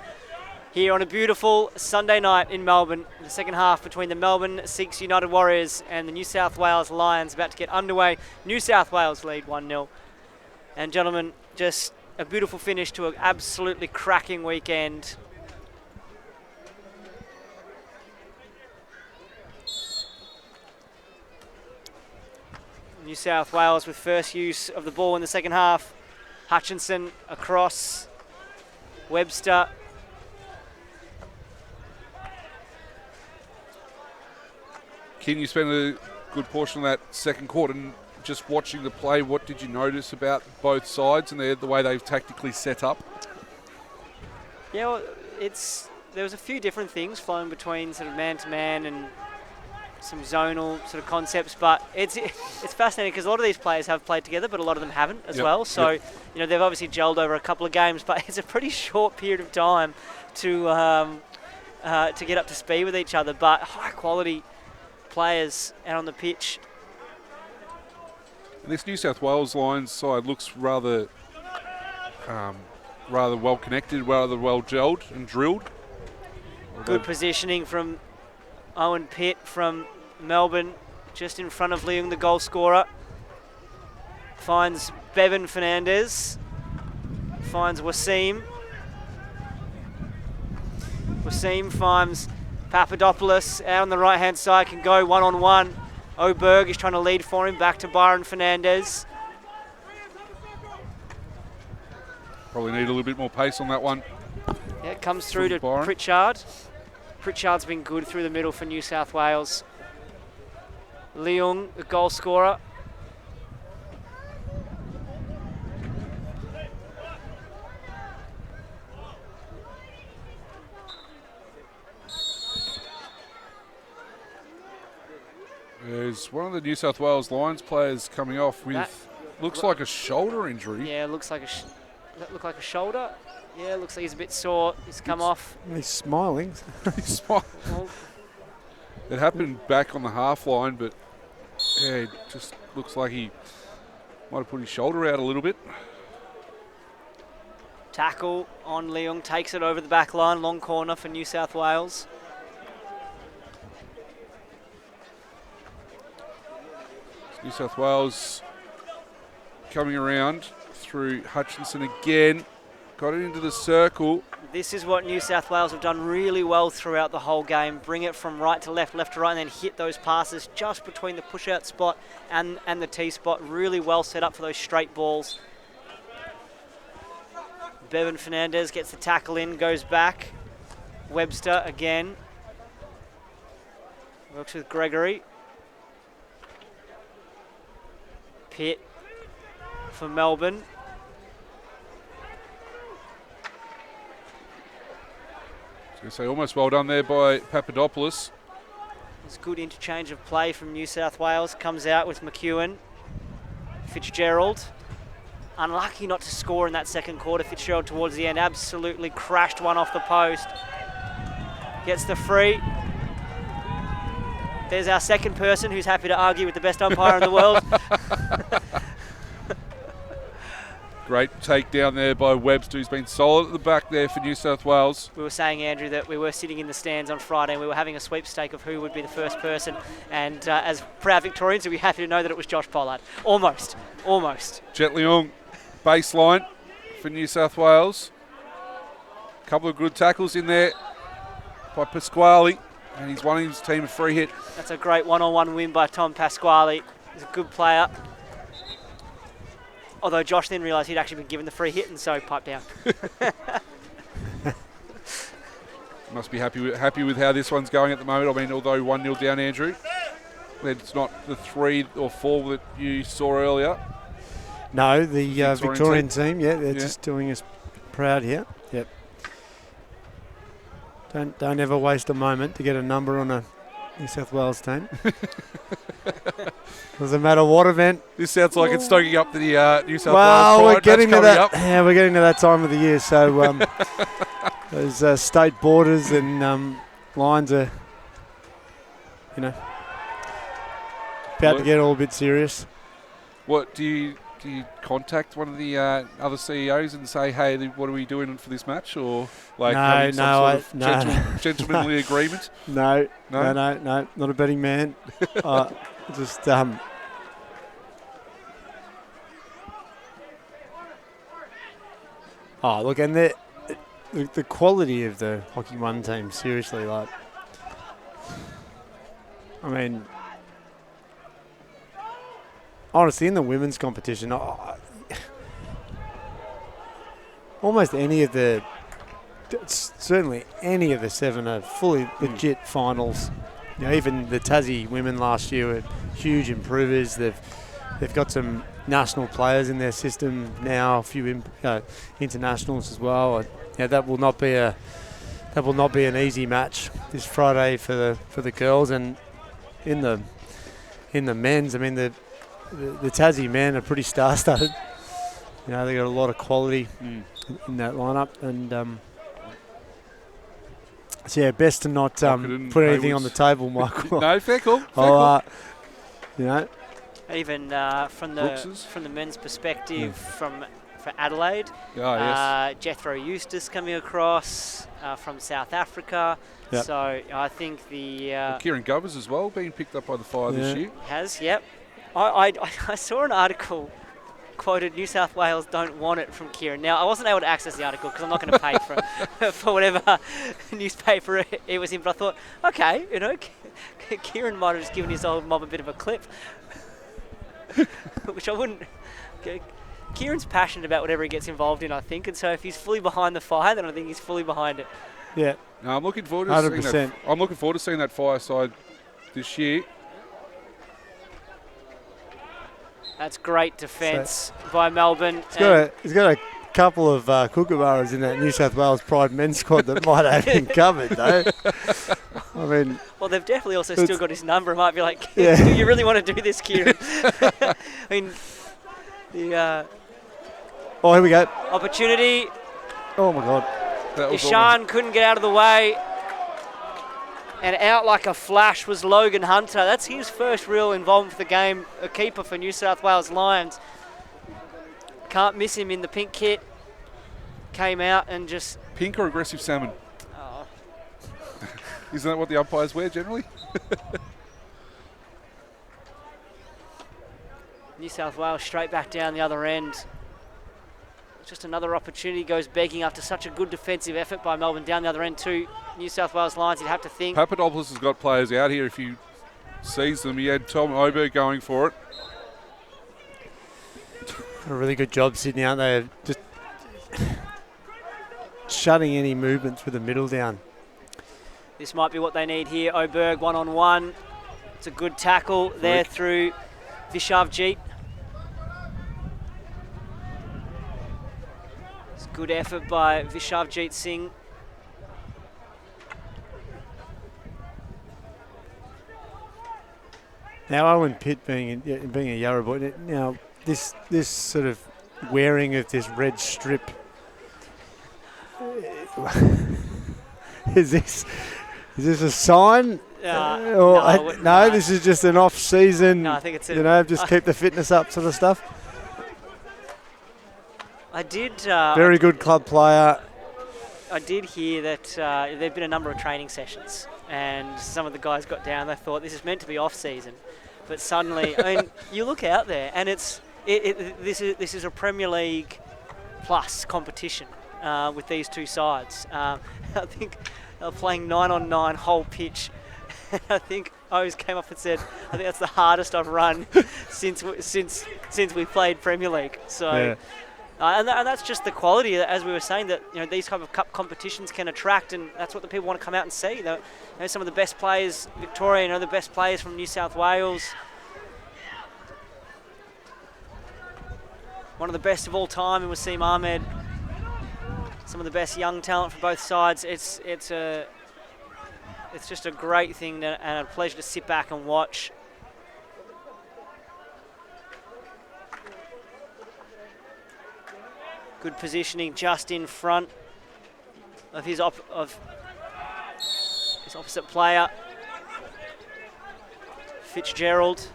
S3: here on a beautiful Sunday night in Melbourne. The second half between the Melbourne Sikhs United Warriors and the New South Wales Lions about to get underway. New South Wales lead 1-0. And gentlemen, just a beautiful finish to an absolutely cracking weekend. New South Wales with first use of the ball in the second half. Hutchinson across. Webster.
S2: Ken, you spent a good portion of that second quarter just watching the play. What did you notice about both sides and the way they've tactically set up?
S3: Yeah, well, there was a few different things flowing between sort of man-to-man and some zonal sort of concepts, but it's fascinating because a lot of these players have played together, but a lot of them haven't as well. So, you know, they've obviously gelled over a couple of games, but it's a pretty short period of time to get up to speed with each other. But high-quality players out on the pitch.
S2: And this New South Wales Lions side looks rather well connected, rather well gelled and drilled.
S3: Good positioning from Owen Pitt from Melbourne, just in front of Leung, the goal scorer. Finds Bevan Fernandez. Finds Wasim. Wasim finds Papadopoulos out on the right-hand side, can go one-on-one. Oberg is trying to lead for him, back to Byron Fernandez.
S2: Probably need a little bit more pace on that one.
S3: Yeah, it comes through to
S2: Byron.
S3: Pritchard. Pritchard's been good through the middle for New South Wales. Leung, the goal scorer.
S2: There's one of the New South Wales Lions players coming off with, looks like a shoulder injury.
S3: Yeah, looks like does that look like a shoulder? Yeah, looks like he's a bit sore. He's come off.
S4: He's smiling.
S2: He's smiling.
S3: Well,
S2: It happened back on the half line, but yeah, it just looks like he might have put his shoulder out a little bit.
S3: tackle on Leung, takes it over the back line, long corner for New South Wales.
S2: New South Wales coming around through Hutchinson again. Got it into the circle.
S3: This is what New South Wales have done really well throughout the whole game. Bring it from right to left, left to right, and then hit those passes just between the push-out spot and the tee spot. Really well set up for those straight balls. Bevan Fernandez gets the tackle in, goes back. Webster again. Works with Gregory. Pitt for Melbourne.
S2: So almost well done there by Papadopoulos.
S3: It's good interchange of play from New South Wales. Comes out with McEwen. Fitzgerald. Unlucky not to score in that second quarter. Fitzgerald towards the end absolutely crashed one off the post. Gets the free. There's our second person who's happy to argue with the best umpire in the world.
S2: Great takedown there by Webster, who's been solid at the back there for New South Wales.
S3: We were saying, Andrew, that we were sitting in the stands on Friday and we were having a sweepstake of who would be the first person. And as proud Victorians, we'd be happy to know that it was Josh Pollard. Almost.
S2: Jet Leung, baseline for New South Wales. A couple of good tackles in there by Pasquale. And he's won his team a free hit.
S3: That's a great one-on-one win by Tom Pasquale. He's a good player. Although Josh then realised he'd actually been given the free hit and so piped down.
S2: Must be happy with how this one's going at the moment. I mean, although 1-0 down, Andrew, it's not the 3 or 4 that you saw earlier.
S4: No, the Victorian team, they're just doing us proud here. Yep. Don't ever waste a moment to get a number on a New South Wales team. Doesn't matter what event.
S2: This sounds like it's stoking up the New South Wales
S4: Well, we're getting to that.
S2: Up.
S4: Yeah, we're getting to that time of the year. So those state borders and lines are about to get all a bit serious.
S2: What do you contact one of the other CEOs and say, hey, what are we doing for this match, or like having some sort of gentlemanly agreement?
S4: No, not a betting man. Just oh, look, and the quality of the Hockey One team, seriously, like, I mean, honestly, in the women's competition, certainly any of the 7 are fully legit finals. Even the Tassie women last year were huge improvers. They've got some national players in their system now, a few internationals as well. That will not be an easy match this Friday for the girls. And in the men's, I mean, the Tassie men are pretty star-studded. They got a lot of quality in that lineup, and so best to not put anything on the table, Michael.
S2: No, fair call.
S3: Even from the men's perspective, for Adelaide, Jethro Eustace coming across from South Africa.
S4: Yep.
S3: So I think
S2: Kieran Govers as well, being picked up by the Fire this year.
S3: Has, yep. I saw an article quoted New South Wales don't want it from Kieran. Now, I wasn't able to access the article because I'm not going to pay for whatever newspaper it was in, but I thought, okay, Kieran might have just given his old mob a bit of a clip, which I wouldn't. Kieran's passionate about whatever he gets involved in, I think, and so if he's fully behind the Fire, then I think he's fully behind it.
S4: Yeah.
S2: No, I'm looking forward to 100%. Seeing that. I'm looking forward to seeing that Fire side this year.
S3: That's great defence by Melbourne.
S4: He's got a couple of kookaburras in that New South Wales Pride men's squad that might have him covered, though. I mean,
S3: well, they've definitely also still got his number. It might be like, do you really want to do this, Kieran? I mean,
S4: here we go.
S3: Opportunity.
S4: Oh my God.
S3: Ishan couldn't get out of the way. And out like a flash was Logan Hunter. That's his first real involvement for the game, a keeper for New South Wales Lions. Can't miss him in the pink kit. Came out and just...
S2: Pink or aggressive salmon?
S3: Oh.
S2: Isn't that what the umpires wear generally?
S3: New South Wales straight back down the other end. Just another opportunity goes begging after such a good defensive effort by Melbourne down the other end too. New South Wales Lions, you'd have to think.
S2: Papadopoulos has got players out here if you sees them. He had Tom Oberg going for it.
S4: A really good job, Sydney, aren't they? Just shutting any movement through the middle down.
S3: This might be what they need here. Oberg one-on-one. It's a good tackle there through Vishavjeet. It's good effort by Vishavjeet Singh.
S4: Now Owen Pitt being a Yarra boy, now this sort of wearing of this red strip, is this a sign? No, this is just an off-season.
S3: No, I think it's
S4: just keep the fitness up sort of stuff.
S3: I did.
S4: Very good club player.
S3: I did hear that there've been a number of training sessions, and some of the guys got down. They thought this is meant to be off-season, but suddenly, I mean, you look out there, and this is a Premier League plus competition with these two sides. I think they're playing 9-on-9 whole pitch. I think O's came up and said, I think that's the hardest I've run since we played Premier League. So. Yeah. And that's just the quality, as we were saying, that these type of cup competitions can attract, and that's what the people want to come out and see. Some of the best players, Victoria, the best players from New South Wales. One of the best of all time in Wasim Ahmed. Some of the best young talent from both sides. It's just a great thing and a pleasure to sit back and watch. Good positioning just in front of his opposite player. Fitzgerald.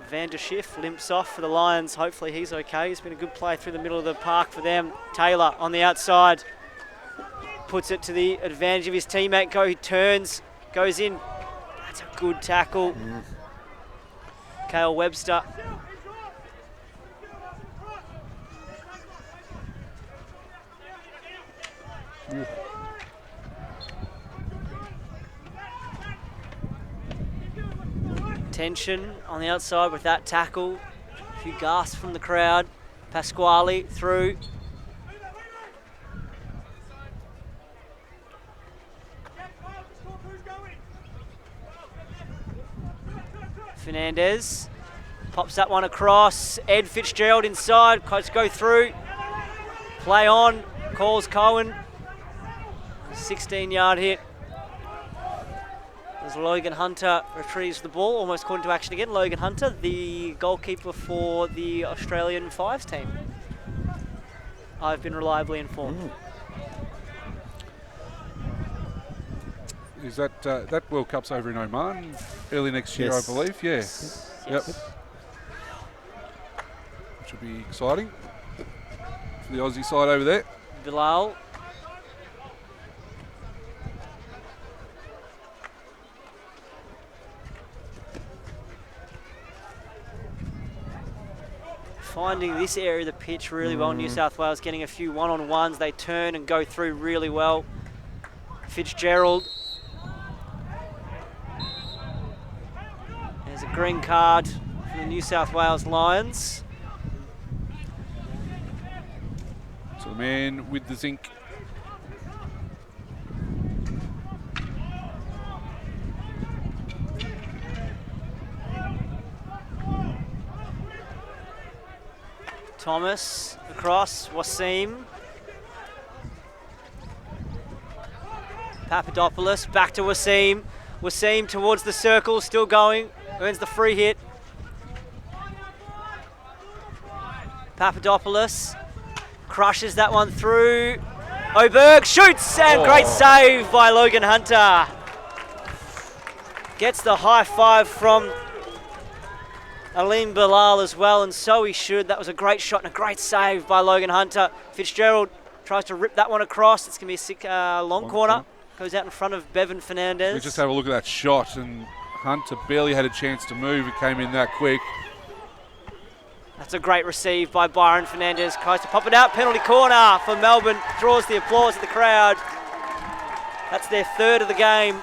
S3: Van der Schiff limps off for the Lions. Hopefully he's okay. He's been a good play through the middle of the park for them. Taylor on the outside. Puts it to the advantage of his teammate. He turns, goes in. That's a good tackle. Kale Webster. Tension on the outside with that tackle. A few gasps from the crowd. Pasquale through. Fernandez pops that one across. Ed Fitzgerald inside. Tries to go through. Play on. Calls Cohen. 16-yard hit. As Logan Hunter retrieves the ball, almost caught into action again. Logan Hunter, the goalkeeper for the Australian Fives team. I've been reliably informed.
S2: Is that World Cup's over in Oman early next year,
S4: Yes.
S2: I believe? Yeah. Yep. Which will be exciting for the Aussie side over there.
S3: Bilal. Finding this area of the pitch really well. New South Wales getting a few one-on-ones. They turn and go through really well. Fitzgerald. There's a green card for the New South Wales Lions.
S2: So the man with the zinc.
S3: Thomas across, Wasim. Papadopoulos back to Wasim. Wasim towards the circle, still going, earns the free hit. Papadopoulos crushes that one through. Oberg shoots, and great save by Logan Hunter. Gets the high five from Aleem Bilal as well, and so he should. That was a great shot and a great save by Logan Hunter. Fitzgerald tries to rip that one across. It's going to be a sick long corner. Goes out in front of Bevan Fernandez.
S2: We just have a look at that shot, and Hunter barely had a chance to move. It came in that quick.
S3: That's a great receive by Byron Fernandez. Tries to pop it out. Penalty corner for Melbourne. Draws the applause of the crowd. That's their third of the game.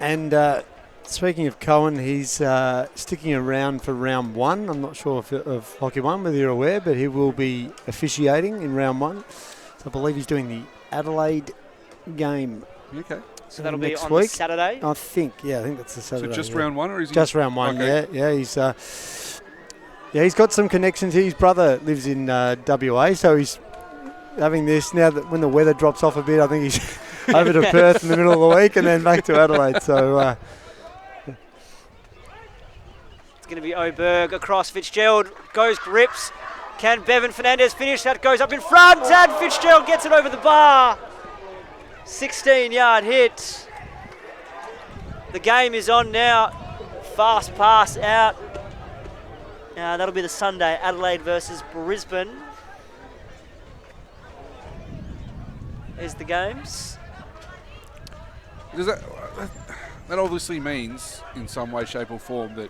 S4: And speaking of Cohen, he's sticking around for round one. I'm not sure of Hockey One, whether you're aware, but he will be officiating in round one. So I believe he's doing the Adelaide game.
S2: Okay.
S3: So that'll be
S4: next
S3: on
S4: week.
S3: Saturday.
S4: I think that's the Saturday.
S2: So just
S4: yeah.
S2: round one, or is he?
S4: Just round one,
S2: Okay.
S4: yeah. He's got some connections here. His brother lives in WA, so he's having this now that when the weather drops off a bit. I think he's over to Perth in the middle of the week and then back to Adelaide. So
S3: It's going to be Oberg across. Fitzgerald goes, grips. Can Bevan Fernandez finish? That goes up in front, and Fitzgerald gets it over the bar. 16-yard hit. The game is on now. Fast pass out. That'll be the Sunday, Adelaide versus Brisbane. There's the games.
S2: Does that obviously means, in some way, shape, or form, that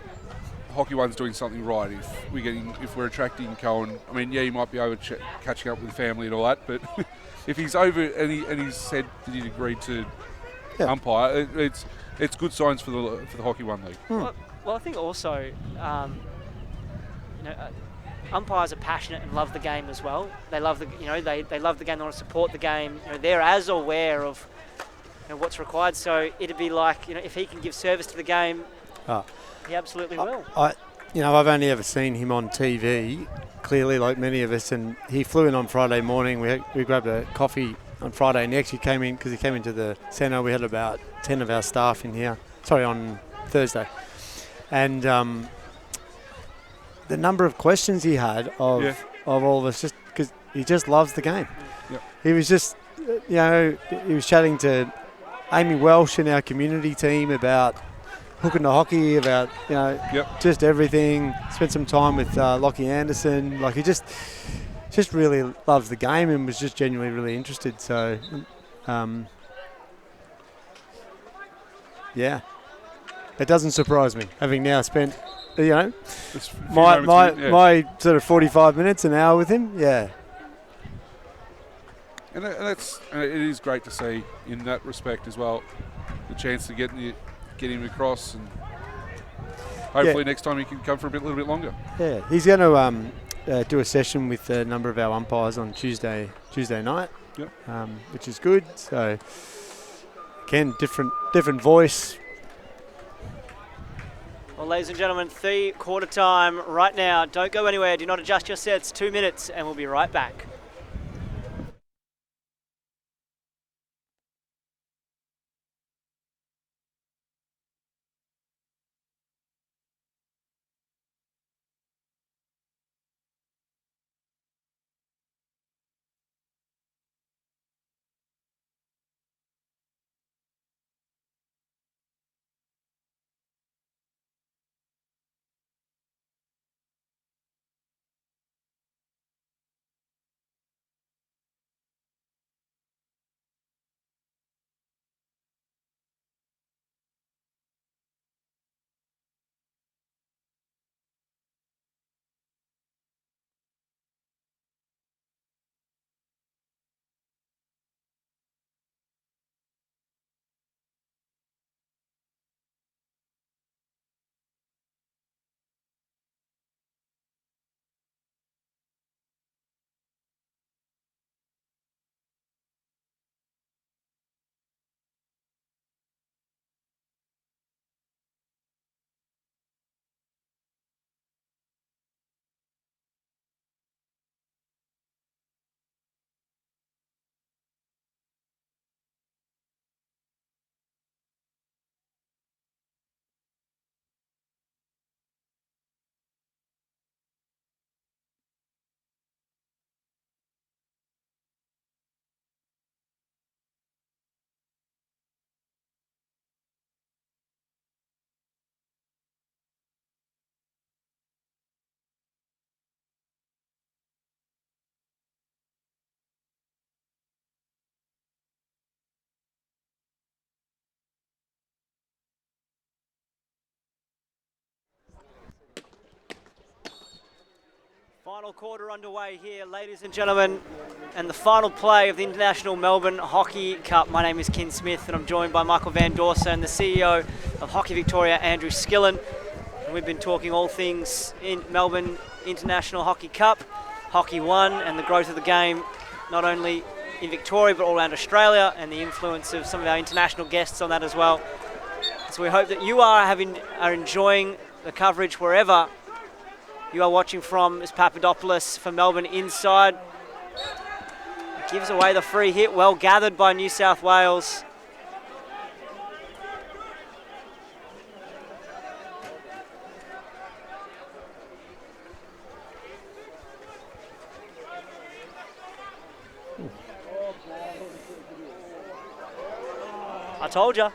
S2: Hockey One's doing something right. If we're attracting Cohen, I mean, yeah, he might be over catching up with the family and all that, but if he's over and he's said that he'd agreed to umpire, it's good signs for the Hockey One League.
S3: Well, I think also, umpires are passionate and love the game as well. They love they love the game. They want to support the game. They're as aware of what's required. So it'd be like if he can give service to the game, he absolutely will.
S4: I've only ever seen him on TV, clearly, like many of us, and he flew in on Friday morning. We grabbed a coffee on Friday next. He came in because he came into the centre. We had about 10 of our staff in here. Sorry, on Thursday. And the number of questions he had of all of us, just because he just loves the game.
S2: Yep.
S4: He was just, he was chatting to Amy Welsh in our community team about hooking to hockey, about, just everything. Spent some time with Lockie Anderson. Like, he just really loves the game and was just genuinely really interested. So, it doesn't surprise me, having now spent, my sort of 45 minutes, an hour with him. Yeah.
S2: And it is great to see in that respect as well, the chance to get him across, and hopefully next time he can come for a little bit longer. Yeah,
S4: he's going to do a session with a number of our umpires on Tuesday night, which is good. So again, different voice.
S3: Well, ladies and gentlemen, quarter time right now. Don't go anywhere. Do not adjust your sets. 2 minutes, and we'll be right back. Final quarter underway here, ladies and gentlemen, and the final play of the International Melbourne Hockey Cup. My name is Ken Smith, and I'm joined by Michael Van Dorsen and the CEO of Hockey Victoria, Andrew Skillen. And we've been talking all things in Melbourne International Hockey Cup, Hockey 1, and the growth of the game, not only in Victoria but all around Australia, and the influence of some of our international guests on that as well. So we hope that you are enjoying the coverage wherever you are watching from. As Papadopoulos for Melbourne inside. Gives away the free hit, well gathered by New South Wales. I told you.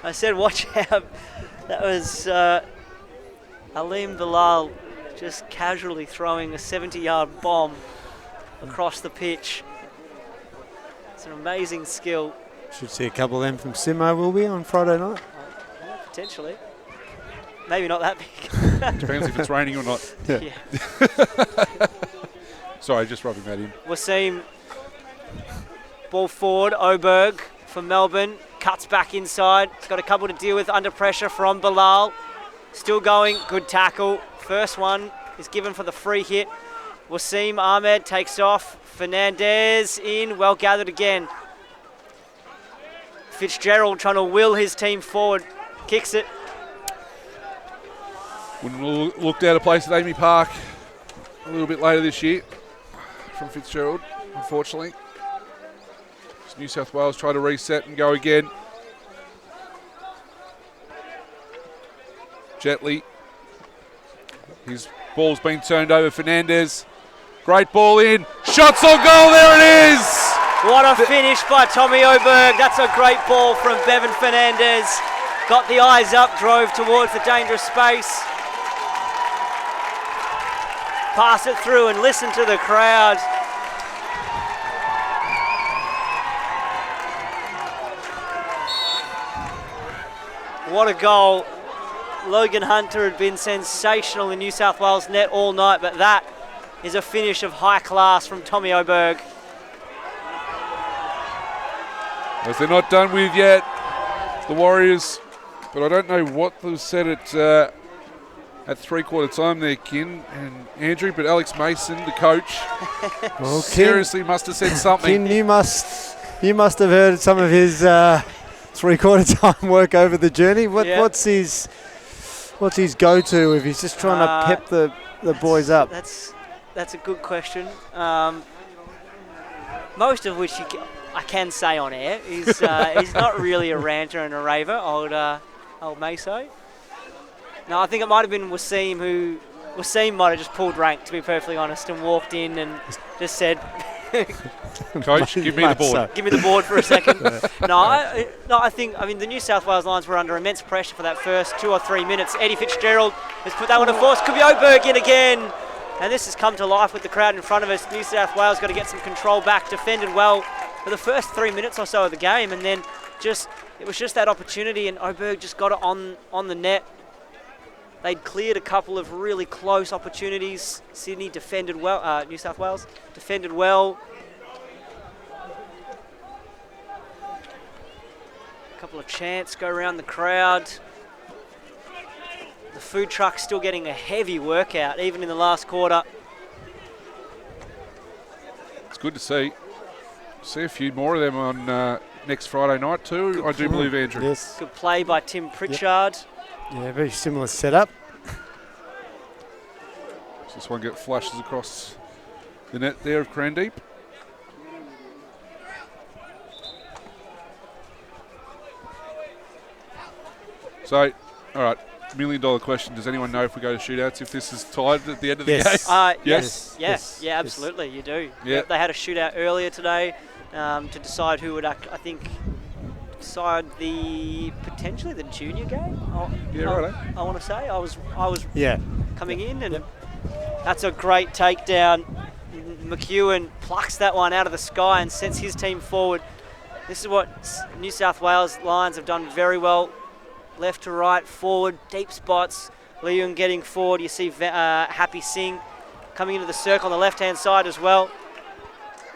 S3: I said watch out. That was Aleem Bilal just casually throwing a 70-yard bomb across the pitch. It's an amazing skill.
S4: Should see a couple of them from Simo, will we, on Friday night?
S3: Potentially. Maybe not that big.
S2: Depends if it's raining or not.
S3: Yeah.
S2: Sorry, just rubbing that in.
S3: Wasim, ball forward, Oberg for Melbourne. Cuts back inside. He's got a couple to deal with under pressure from Bilal. Still going. Good tackle. First one is given for the free hit. Wasim Ahmed takes off. Fernandez in. Well gathered again. Fitzgerald trying to will his team forward. Kicks it.
S2: Wouldn't looked out of place at Amy Park a little bit later this year from Fitzgerald, unfortunately. New South Wales try to reset and go again. Jetley. He's Ball's been turned over. Fernandez. Great ball in. Shots on goal. There it is.
S3: What a finish by Tommy Oberg. That's a great ball from Bevan Fernandez. Got the eyes up, drove towards the dangerous space. Pass it through and listen to the crowd. What a goal. Logan Hunter had been sensational in New South Wales net all night, but that is a finish of high class from Tommy Oberg.
S2: As they're not done with yet, the Warriors, but I don't know what was said at three-quarter time there, Kin and Andrew, but Alex Mason, the coach,
S4: Well,
S2: seriously must have said something.
S4: Kin, you must have heard some of his three-quarter time work over the journey. What's his go-to if he's just trying to pep the boys up?
S3: That's a good question. Most of which I can say on air. He's not really a ranter and a raver, old Meso. No, I think it might have been Wasim might have just pulled rank, to be perfectly honest, and walked in and just said,
S2: Coach, give me the board.
S3: Give me the board for a second. I think the New South Wales Lions were under immense pressure for that first 2 or 3 minutes. Eddie Fitzgerald has put that one to force. Could be Oberg in again. And this has come to life with the crowd in front of us. New South Wales got to get some control back, defended well for the first 3 minutes or so of the game, and then it was just that opportunity, and Oberg just got it on the net. They'd cleared a couple of really close opportunities. Sydney defended well. New South Wales defended well. A couple of chants go around the crowd. The food truck's still getting a heavy workout, even in the last quarter.
S2: It's good to see. See a few more of them on next Friday night too, I do believe, Andrew.
S4: Yes.
S3: Good play by Tim Pritchard.
S4: Yeah, very similar setup.
S2: So this one flashes across the net there of Crandeep. So, all right, $1 million question. Does anyone know if we go to shootouts, if this is tied at the end of the game?
S3: Yes. Yeah, absolutely, you do.
S2: Yeah.
S3: They had a shootout earlier today to decide who would decide potentially the junior game. I want to say I was coming in, and that's a great takedown. McEwen plucks that one out of the sky and sends his team forward. This is what New South Wales Lions have done very well. Left to right, forward, deep spots. Leung getting forward. You see Happy Singh coming into the circle on the left-hand side as well.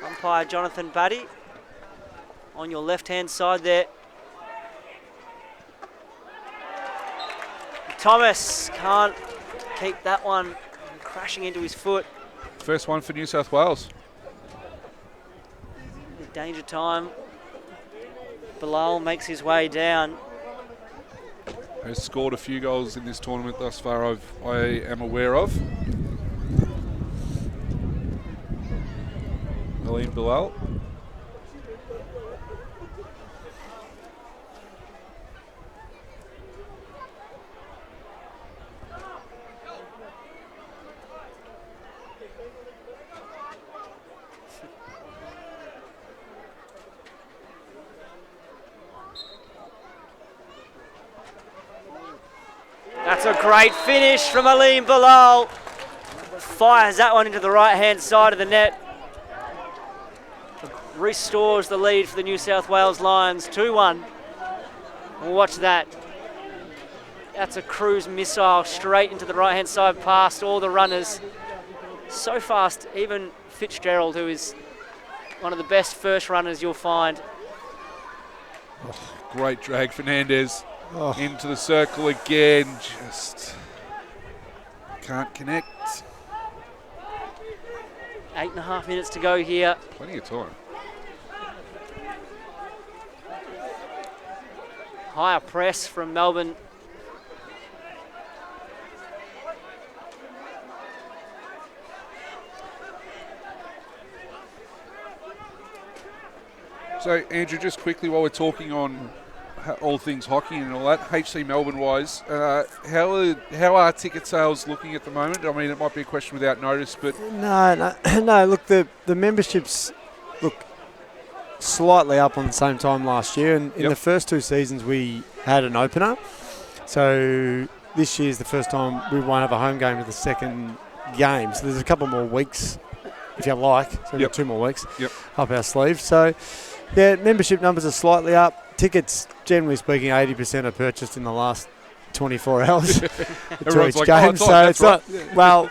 S3: Umpire Jonathan Batty on your left-hand side there. Thomas can't keep that one crashing into his foot.
S2: First one for New South Wales.
S3: Danger time. Bilal makes his way down.
S2: Has scored a few goals in this tournament thus far, I am aware of. Aleem Bilal.
S3: That's a great finish from Aleem Bilal. Fires that one into the right-hand side of the net. Restores the lead for the New South Wales Lions, 2-1. Watch that. That's a cruise missile straight into the right-hand side past all the runners. So fast, even Fitzgerald, who is one of the best first runners you'll find.
S2: Oh, great drag, Fernandez. Into the circle again, just can't connect.
S3: 8.5 minutes to go here.
S2: Plenty of time.
S3: Higher press from Melbourne.
S2: So, Andrew, just quickly while we're talking on all things hockey and all that, HC Melbourne wise, how are ticket sales looking at the moment? I mean, it might be a question without notice, but
S4: No. Look, the memberships look slightly up on the same time last year, and in the first 2 seasons we had an opener. So this year's the first time we won't have a home game to the second game. So there's a couple more weeks, if you like. So we've got 2 more weeks up our sleeve. So yeah, membership numbers are slightly up. Tickets, generally speaking, 80% are purchased in the last 24 hours to each
S2: like,
S4: game.
S2: it's not.
S4: Well,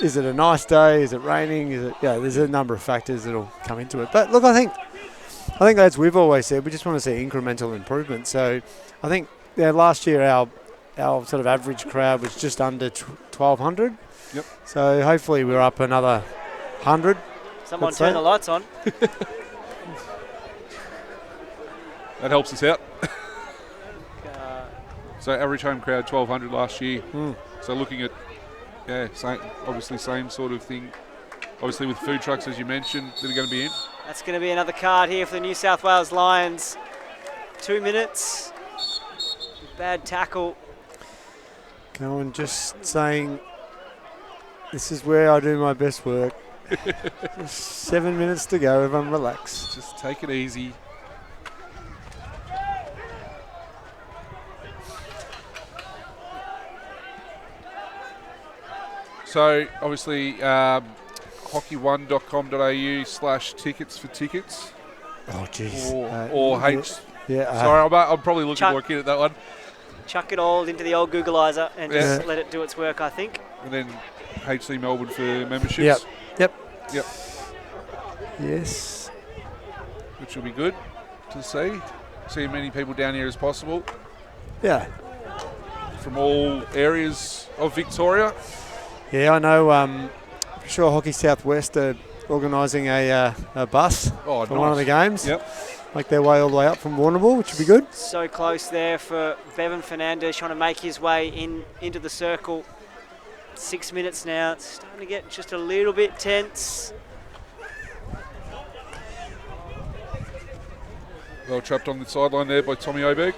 S4: is it a nice day? Is it raining? Is it? Yeah, there's a number of factors that'll come into it. But look, I think as we've always said, we just want to see incremental improvement. So I think last year our sort of average crowd was just under 1,200.
S2: Yep.
S4: So hopefully we're up another 100.
S3: Someone turn the lights on.
S2: That helps us out. So average home crowd 1,200 last year. So looking at same sort of thing. Obviously with food trucks, as you mentioned, that are going to be in.
S3: That's going to be another card here for the New South Wales Lions. 2 minutes. Bad tackle.
S4: Cohen just saying, this is where I do my best work. Just 7 minutes to go, everyone relax.
S2: Just take it easy. So obviously hockey1.com.au/tickets for tickets.
S4: Oh jeez.
S2: Sorry, I'm probably looking more kid at that one.
S3: Chuck it all into the old Googleizer and just let it do its work, I think.
S2: And then HC Melbourne for memberships.
S4: Yep.
S2: Yes. Which will be good to see. See as many people down here as possible.
S4: Yeah.
S2: From all areas of Victoria.
S4: Yeah, I know. I'm sure Hockey Southwest are organising a bus for one of the games.
S2: Yep.
S4: Make their way all the way up from Warrnambool, which would be good.
S3: So close there for Bevan Fernandez trying to make his way into the circle. 6 minutes now. It's starting to get just a little bit tense.
S2: Well trapped on the sideline there by Tommy Oberg.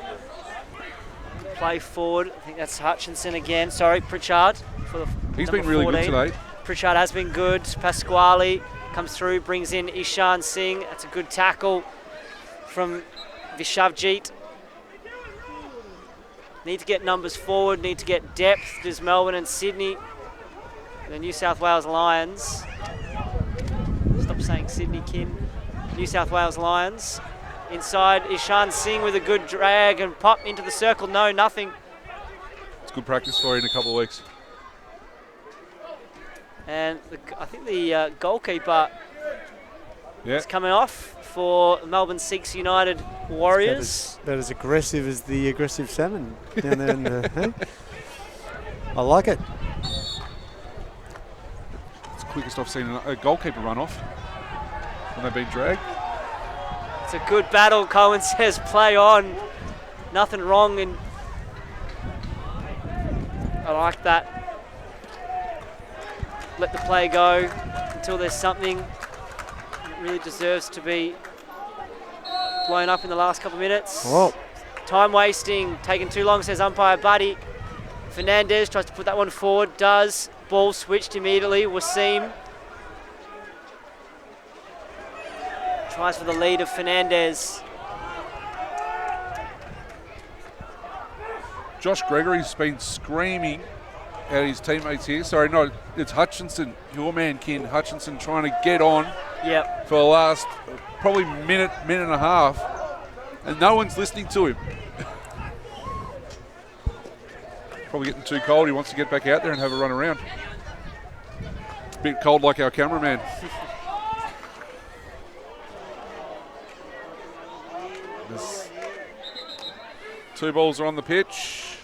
S3: Play forward. I think that's Hutchinson again. Sorry, Pritchard.
S2: He's been really 14. Good today.
S3: Pritchard has been good. Pasquale comes through, brings in Ishan Singh. That's a good tackle from Vishavjit. Need to get numbers forward, need to get depth. Does Melbourne and Sydney. The New South Wales Lions. Stop saying Sydney, Kin. New South Wales Lions. Inside, Ishan Singh with a good drag and pop into the circle. No, nothing.
S2: It's good practice for you in a couple of weeks.
S3: And I think the goalkeeper is coming off for Melbourne 6 United Warriors.
S4: That is aggressive as the aggressive salmon down there in the... I like it.
S2: It's the quickest I've seen a goalkeeper run off when they've been dragged.
S3: It's a good battle, Cohen says. Play on. Nothing wrong. And I like that. Let the play go until there's something that really deserves to be blown up in the last couple of minutes.
S4: Oh.
S3: Time wasting, taking too long, says umpire Buddy. Fernandez tries to put that one forward, does. Ball switched immediately, Wasim. Tries for the lead of Fernandez.
S2: Josh Gregory's been screaming at his teammates here. Sorry, no, it's Hutchinson, your man Ken Hutchinson, trying to get on for the last probably minute and a half, and no one's listening to him. Probably getting too cold. He wants to get back out there and have a run around. A bit cold like our cameraman. Two balls are on the pitch.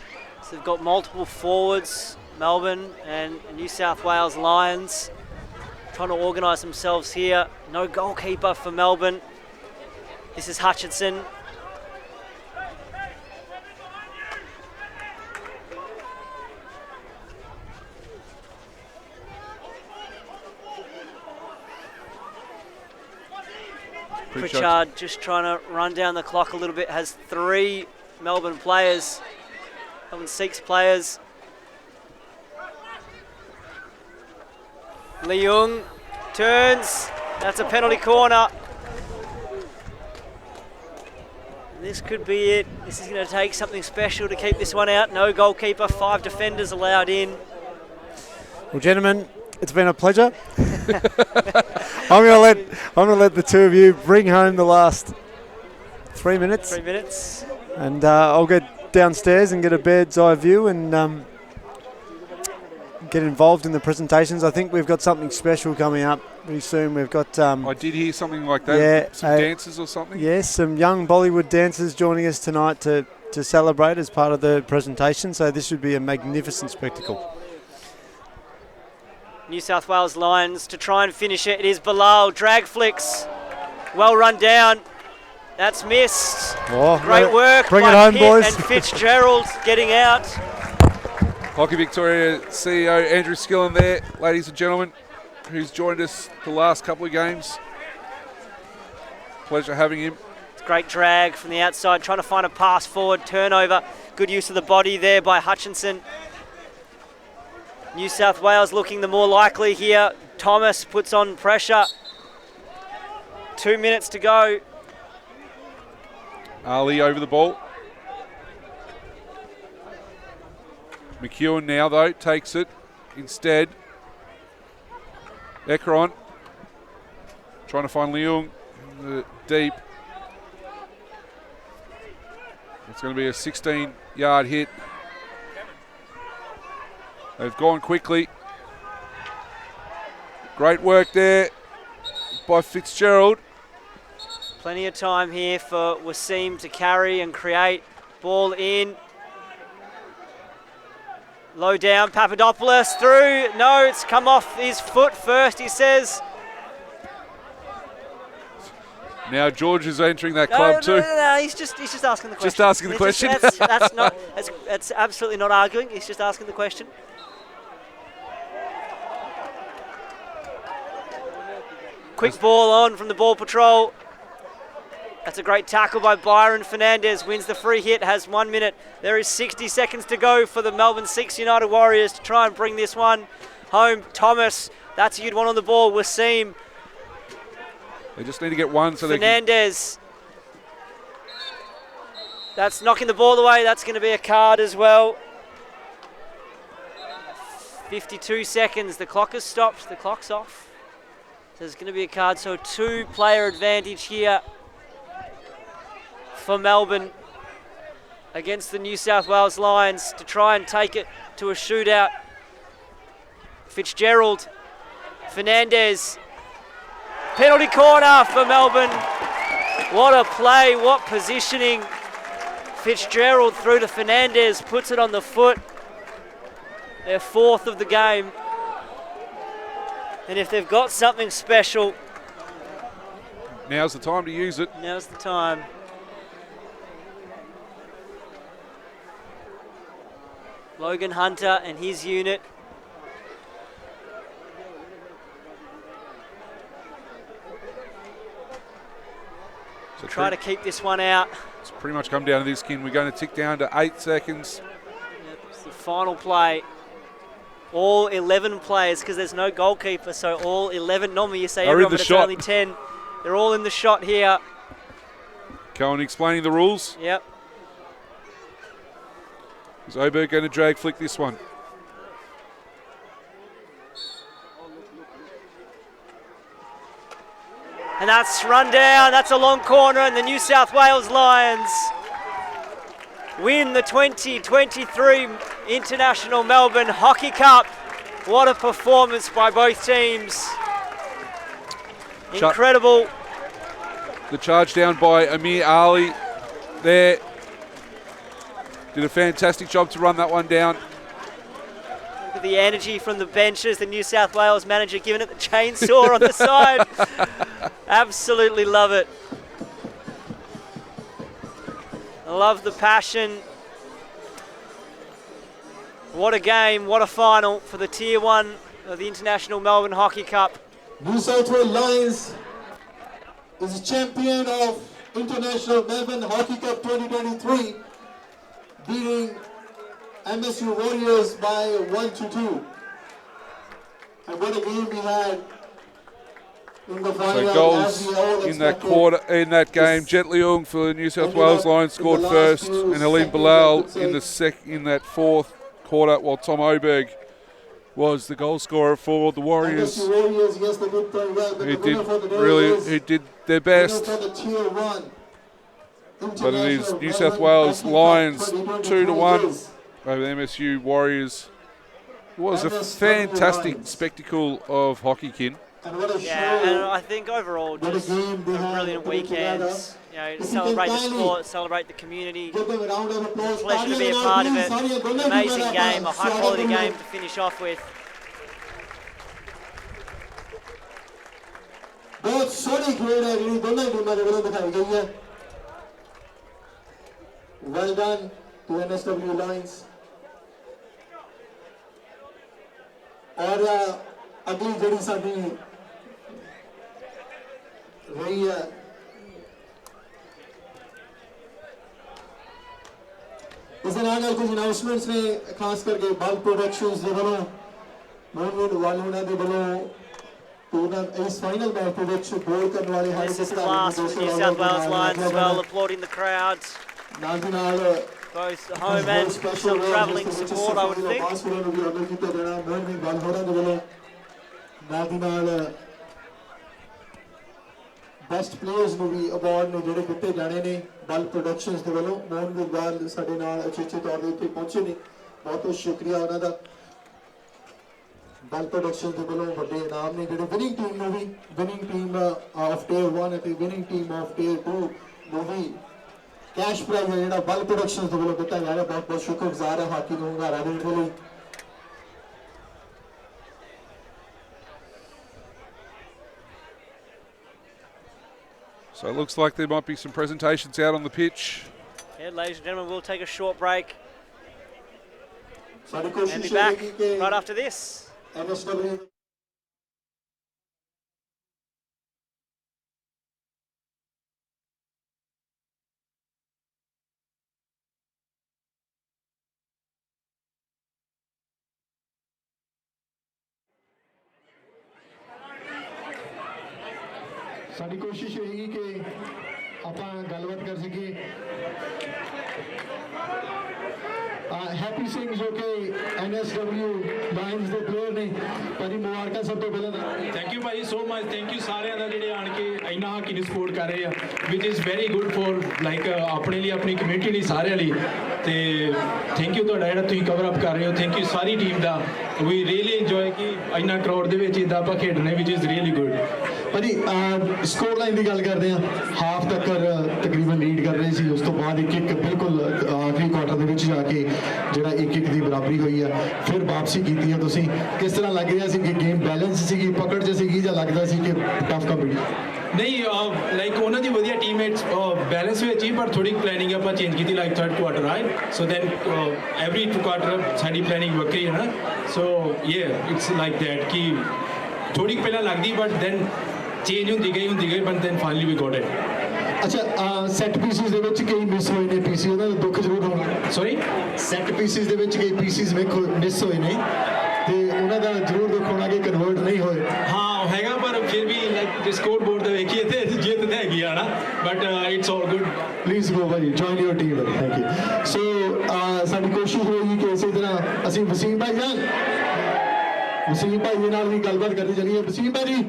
S3: So they've got multiple forwards, Melbourne and New South Wales Lions, trying to organise themselves here. No goalkeeper for Melbourne. This is Hutchinson. Pritchard just trying to run down the clock a little bit, has 3 Melbourne players. Melbourne Seeks players. Leung turns. That's a penalty corner. This could be it. This is going to take something special to keep this one out. No goalkeeper, 5 defenders allowed in.
S4: Well, gentlemen, it's been a pleasure. I'm going to let the two of you bring home the last 3 minutes.
S3: 3 minutes.
S4: And I'll get downstairs and get a bird's eye view and get involved in the presentations. I think we've got something special coming up pretty soon. We've got...
S2: I did hear something like that.
S4: Yeah,
S2: some dancers or something?
S4: Yes, some young Bollywood dancers joining us tonight to celebrate as part of the presentation. So this should be a magnificent spectacle.
S3: New South Wales Lions to try and finish it. It is Bilal. Drag flicks. Well run down. That's missed.
S4: Oh,
S3: great work
S4: bring
S3: by
S4: it home,
S3: Pitt
S4: boys.
S3: and Fitzgerald getting out.
S2: Hockey Victoria CEO Andrew Skillen there, ladies and gentlemen, who's joined us the last couple of games. Pleasure having him.
S3: It's great drag from the outside, trying to find a pass forward, turnover. Good use of the body there by Hutchinson. New South Wales looking the more likely here. Thomas puts on pressure. 2 minutes to go.
S2: Ali over the ball. McEwen now, though, takes it instead. Ekron trying to find Leung deep. It's going to be a 16-yard hit. They've gone quickly. Great work there by Fitzgerald.
S3: Plenty of time here for Wasim to carry and create. Ball in. Low down, Papadopoulos through. No, it's come off his foot first, he says.
S2: Now George is entering that club too.
S3: No, he's just asking the question.
S2: Just asking the question.
S3: That's absolutely not arguing. He's just asking the question. Quick ball on from the ball patrol. That's a great tackle by Byron Fernandez. Wins the free hit, has 1 minute. There is 60 seconds to go for the Melbourne Seeks United Warriors to try and bring this one home. Thomas, that's who you'd want on the ball. Wasim.
S2: They just need to get one so
S3: Fernandez. That's knocking the ball away. That's going to be a card as well. 52 seconds. The clock has stopped. The clock's off. So there's going to be a card. So 2-player advantage here for Melbourne against the New South Wales Lions to try and take it to a shootout. Fitzgerald, Fernandez, penalty corner for Melbourne. What a play, what positioning. Fitzgerald through to Fernandez, puts it on the foot. Their 4th of the game. And if they've got something special,
S2: now's the time to use it.
S3: Now's the time. Logan Hunter and his unit. So try to keep this one out.
S2: It's pretty much come down to this, Kin. We're going to tick down to 8 seconds.
S3: Yep, it's the final play. All 11 players, because there's no goalkeeper, so all 11. Normally you say everyone, but it's only 10. They're all in the shot here.
S2: Cohen explaining the rules.
S3: Yep.
S2: Is Oberg going to drag flick this one?
S3: And that's run down. That's a long corner, and the New South Wales Lions win the 2023 International Melbourne Hockey Cup. What a performance by both teams. Incredible.
S2: The charge down by Amir Ali there. Did a fantastic job to run that one down.
S3: Look at the energy from the benches. The New South Wales manager giving it the chainsaw on the side. Absolutely love it. I love the passion. What a game, what a final for the Tier 1 of the International Melbourne Hockey Cup.
S1: New South Wales Lions is champion of International Melbourne Hockey Cup 2023 beating MSU Warriors by 1-2. And what a game we had in the final.
S2: So goals in that quarter, in that game. Jet Leung for the New South Wales Lions scored first, and Halim Bilal in that fourth quarter, while Tom Oberg was the goal scorer for the Warriors. He did their best. But it is New South Wales Lions 2-1 over the MSU Warriors. It was a fantastic spectacle of hockey, Kin.
S3: Yeah, and I think overall just a brilliant weekend. You know, to celebrate the sport, celebrate the community. Pleasure to be a part of it. Amazing game, a high quality game to finish off with.
S1: बहुत सोहनी खेल है जी दोनों टीमां दे ਵੱਲੋਂ ਦਿਖਾਈ ਗਈ ਹੈ well done to NSW Lions और अगली ਜਿਹੜੀ ਸਾਡੀ ਰਹੀ ਹੈ ਇਸ ਦੇ ਨਾਲ ਕੁਝ ਅਨਾਉਂਸਮੈਂਟਸ ਨੇ ਖਾਸ ਕਰਕੇ ਬਲ ਪ੍ਰੋਡਕਸ਼ਨਸ ਦੇ ਵੱਲੋਂ ਮੋਹਨ ਵਾਲੋਂ ਦੇ ਵੱਲੋਂ This final match which goal ਕਰਨ ਵਾਲੇ ਹਨ
S3: This is the last for the New South Wales Lions as well, applauding the crowds. Both home and some travelling support, I would think.
S1: Best players ਨੂੰ ਵੀ award ਨੇ ਜਿਹੜੇ ਦਿੱਤੇ ਜਾਣੇ ਨੇ ਬਲ ਪ੍ਰੋਡਕਸ਼ਨਸ ਦੇ ਵੱਲੋਂ ਮੋਹਨ ਗੁਰਵਾਲ ਸਾਡੇ ਨਾਲ ਅਚੇਚੇ ਤੌਰ ਤੇ ਇੱਥੇ ਪਹੁੰਚੇ ਨੇ ਬਹੁਤ ਬਹੁਤ ਸ਼ੁਕਰੀਆ ਉਹਨਾਂ ਦਾ Ball Production ਦੇ ਵੱਲੋਂ ਵੱਡੇ ਇਨਾਮ ਨੇ ਜਿਹੜੇ ਵਿਨਿੰਗ ਟੀਮ ਨੂੰ ਵੀ ਵਿਨਿੰਗ ਟੀਮ ਆਫ ਟੀਅਰ 1 ਅਤੇ ਵਿਨਿੰਗ ਟੀਮ ਆਫ ਟੀਅਰ 2 ਨੂੰ ਵੀ ਕੈਸ਼ ਪ੍ਰਾਈਜ਼ ਹੈ ਜਿਹੜਾ ਬਲ ਪ੍ਰੋਡਕਸ਼ਨ ਦੇ ਵੱਲੋਂ ਦਿੱਤਾ ਜਾ ਰਿਹਾ ਬਹੁਤ ਬਹੁਤ ਸ਼ੁਕਰਗੁਜ਼ਾਰ ਹੈ ਹਾਕੀ ਨੂੰ ਹੰਗਾਰਾ ਦੇਣ ਦੇ ਲਈ
S2: So it looks like there might be some presentations out on the pitch.
S3: Yeah, ladies and gentlemen, we'll take a short break and be back right after this.
S1: MSW ਸਾਡੀ ਕੋਸ਼ਿਸ਼ ਰਹੇਗੀ ਕਿ ਆਪਾਂ ਗੱਲਬਾਤ ਕਰ ਸਕੀਏ ਹੈਪੀ ਸਿੰਘ ਜੋ ਕਿ NSW ਲਾਇਨਸ ਦੇ ਪਲੇਅਰ ਨੇ ਭਾਜੀ ਮੁਬਾਰਕਾਂ ਸਭ ਤੋਂ ਪਹਿਲਾਂ
S5: ਥੈਂਕ ਯੂ ਭਾਜੀ ਸੋ ਮਚ ਥੈਂਕ ਯੂ ਸਾਰਿਆਂ ਦਾ ਜਿਹੜੇ ਆਣ ਕੇ ਇੰਨਾ ਹਾਕੀ ਨੂੰ ਸਪੋਰਟ ਕਰ ਰਹੇ ਆ which is very good for like ਆਪਣੇ ਲਈ ਆਪਣੀ ਕਮਿਊਨਿਟੀ ਲਈ ਸਾਰਿਆਂ ਲਈ ਤੇ ਥੈਂਕ ਯੂ ਤੁਹਾਡਾ ਜਿਹੜਾ ਤੁਸੀਂ ਕਵਰ ਅਪ ਕਰ ਰਹੇ ਹੋ ਥੈਂਕ ਯੂ ਸਾਰੀ ਟੀਮ ਦਾ ਵੀ ਰੀਅਲੀ ਇੰਜੋਏ ਕਿ ਇੰਨਾ ਕਰਾਊਡ ਦੇ ਵਿੱਚ ਇਦਾਂ ਆਪਾਂ ਖੇਡਣੇ ਵਿਚ ਇਜ਼ ਰੀਅਲੀ ਗੁੱਡ
S1: ਭਾਜੀ ਸਕੋਰ ਲਾਈਨ ਦੀ ਗੱਲ ਕਰਦੇ ਆ ਹਾਫ ਤੱਕ ਤਕਰੀਬਨ ਲੀਡ ਕਰ ਰਹੇ ਸੀ ਉਸ ਤੋਂ ਬਾਅਦ ਇੱਕ ਬਿਲਕੁਲ ਆਖਰੀ ਕੁਆਟਰ ਦੇ ਵਿੱਚ ਜਾ ਕੇ ਜਿਹੜਾ 1-1 ਦੀ ਬਰਾਬਰੀ ਹੋਈ ਆ ਫਿਰ ਵਾਪਸੀ ਕੀਤੀ ਆ ਤੁਸੀਂ ਕਿਸ ਤਰ੍ਹਾਂ ਲੱਗ ਰਿਹਾ ਸੀ ਕਿ ਗੇਮ ਬੈਲੈਂਸ ਸੀਗੀ ਪਕੜ 'ਚ ਸੀਗੀ ਜਾਂ ਲੱਗਦਾ ਸੀ ਕਿ ਟਫ ਕੰਪੀਟੀਸ਼ਨ
S5: ਨਹੀਂ ਲਾਈਕ ਉਹਨਾਂ ਦੀ ਵਧੀਆ ਟੀਮਮੇਟਸ ਬੈਲੈਂਸ ਵਿੱਚ ਹੀ ਪਰ ਥੋੜੀ ਪਲੈਨਿੰਗ ਆਪਾਂ ਚੇਂਜ ਕੀਤੀ like third quarter right so then every two quarter ਸਾਡੀ ਪਲੈਨਿੰਗ ਵੱਖਰੀ ਹੈ ਨਾ ਸੋ ਇਟਸ ਲਾਈਕ ਦੈਟ ਕਿ ਥੋੜੀ ਪਹਿਲਾਂ ਲੱਗਦੀ ਬਟ ਦੈਨ ਚੇਂਜ ਹੁੰਦੀ ਗਈ but then finally we got it
S1: ਅੱਛਾ ਸੈਟ ਪੀਸਿਸ ਦੇ ਵਿੱਚ ਕਈ ਮਿਸ ਹੋਏ ਨੇ ਪੀਸੀ ਉਹਨਾਂ ਦਾ ਦੁੱਖ ਜ਼ਰੂਰ ਹੋਣਾ
S5: ਸੌਰੀ
S1: ਸੈਟ ਪੀਸਿਸ ਦੇ ਵਿੱਚ ਕਈ ਪੀਸਿਸ ਮਿਸ ਹੋਏ ਨੇ ਤੇ ਉਹਨਾਂ ਦਾ ਜ਼ਰੂਰ ਦੁੱਖ ਹੋਣਾ ਕਿ ਕਨਵਰਟ ਨਹੀਂ ਹੋਏ
S5: ਹਾਂ ਹੈਗਾ ਪਰ ਫਿਰ ਵੀ ਲਾਈਕ ਜੇ ਸਕੋਰ ਬੋਰਡ ਤੇ ਵੇਖੀਏ ਤੇ ਜਿੱਤ ਤਾਂ ਹੈਗੀ ਆ ਨਾ but it's all good
S1: please go ਭਾਈ join your team thank you so ਸਾਡੀ ਕੋਸ਼ਿਸ਼ ਹੋਏਗੀ ਕਿ ਇਸੇ ਤਰ੍ਹਾਂ ਅਸੀਂ ਵਸੀਮ ਭਾਈ ਦੇ ਨਾਲ ਵੀ ਗੱਲਬਾਤ ਕਰਨੀ ਚੱਲੀਏ ਵਸੀਮ ਭਾਈ ਜੀ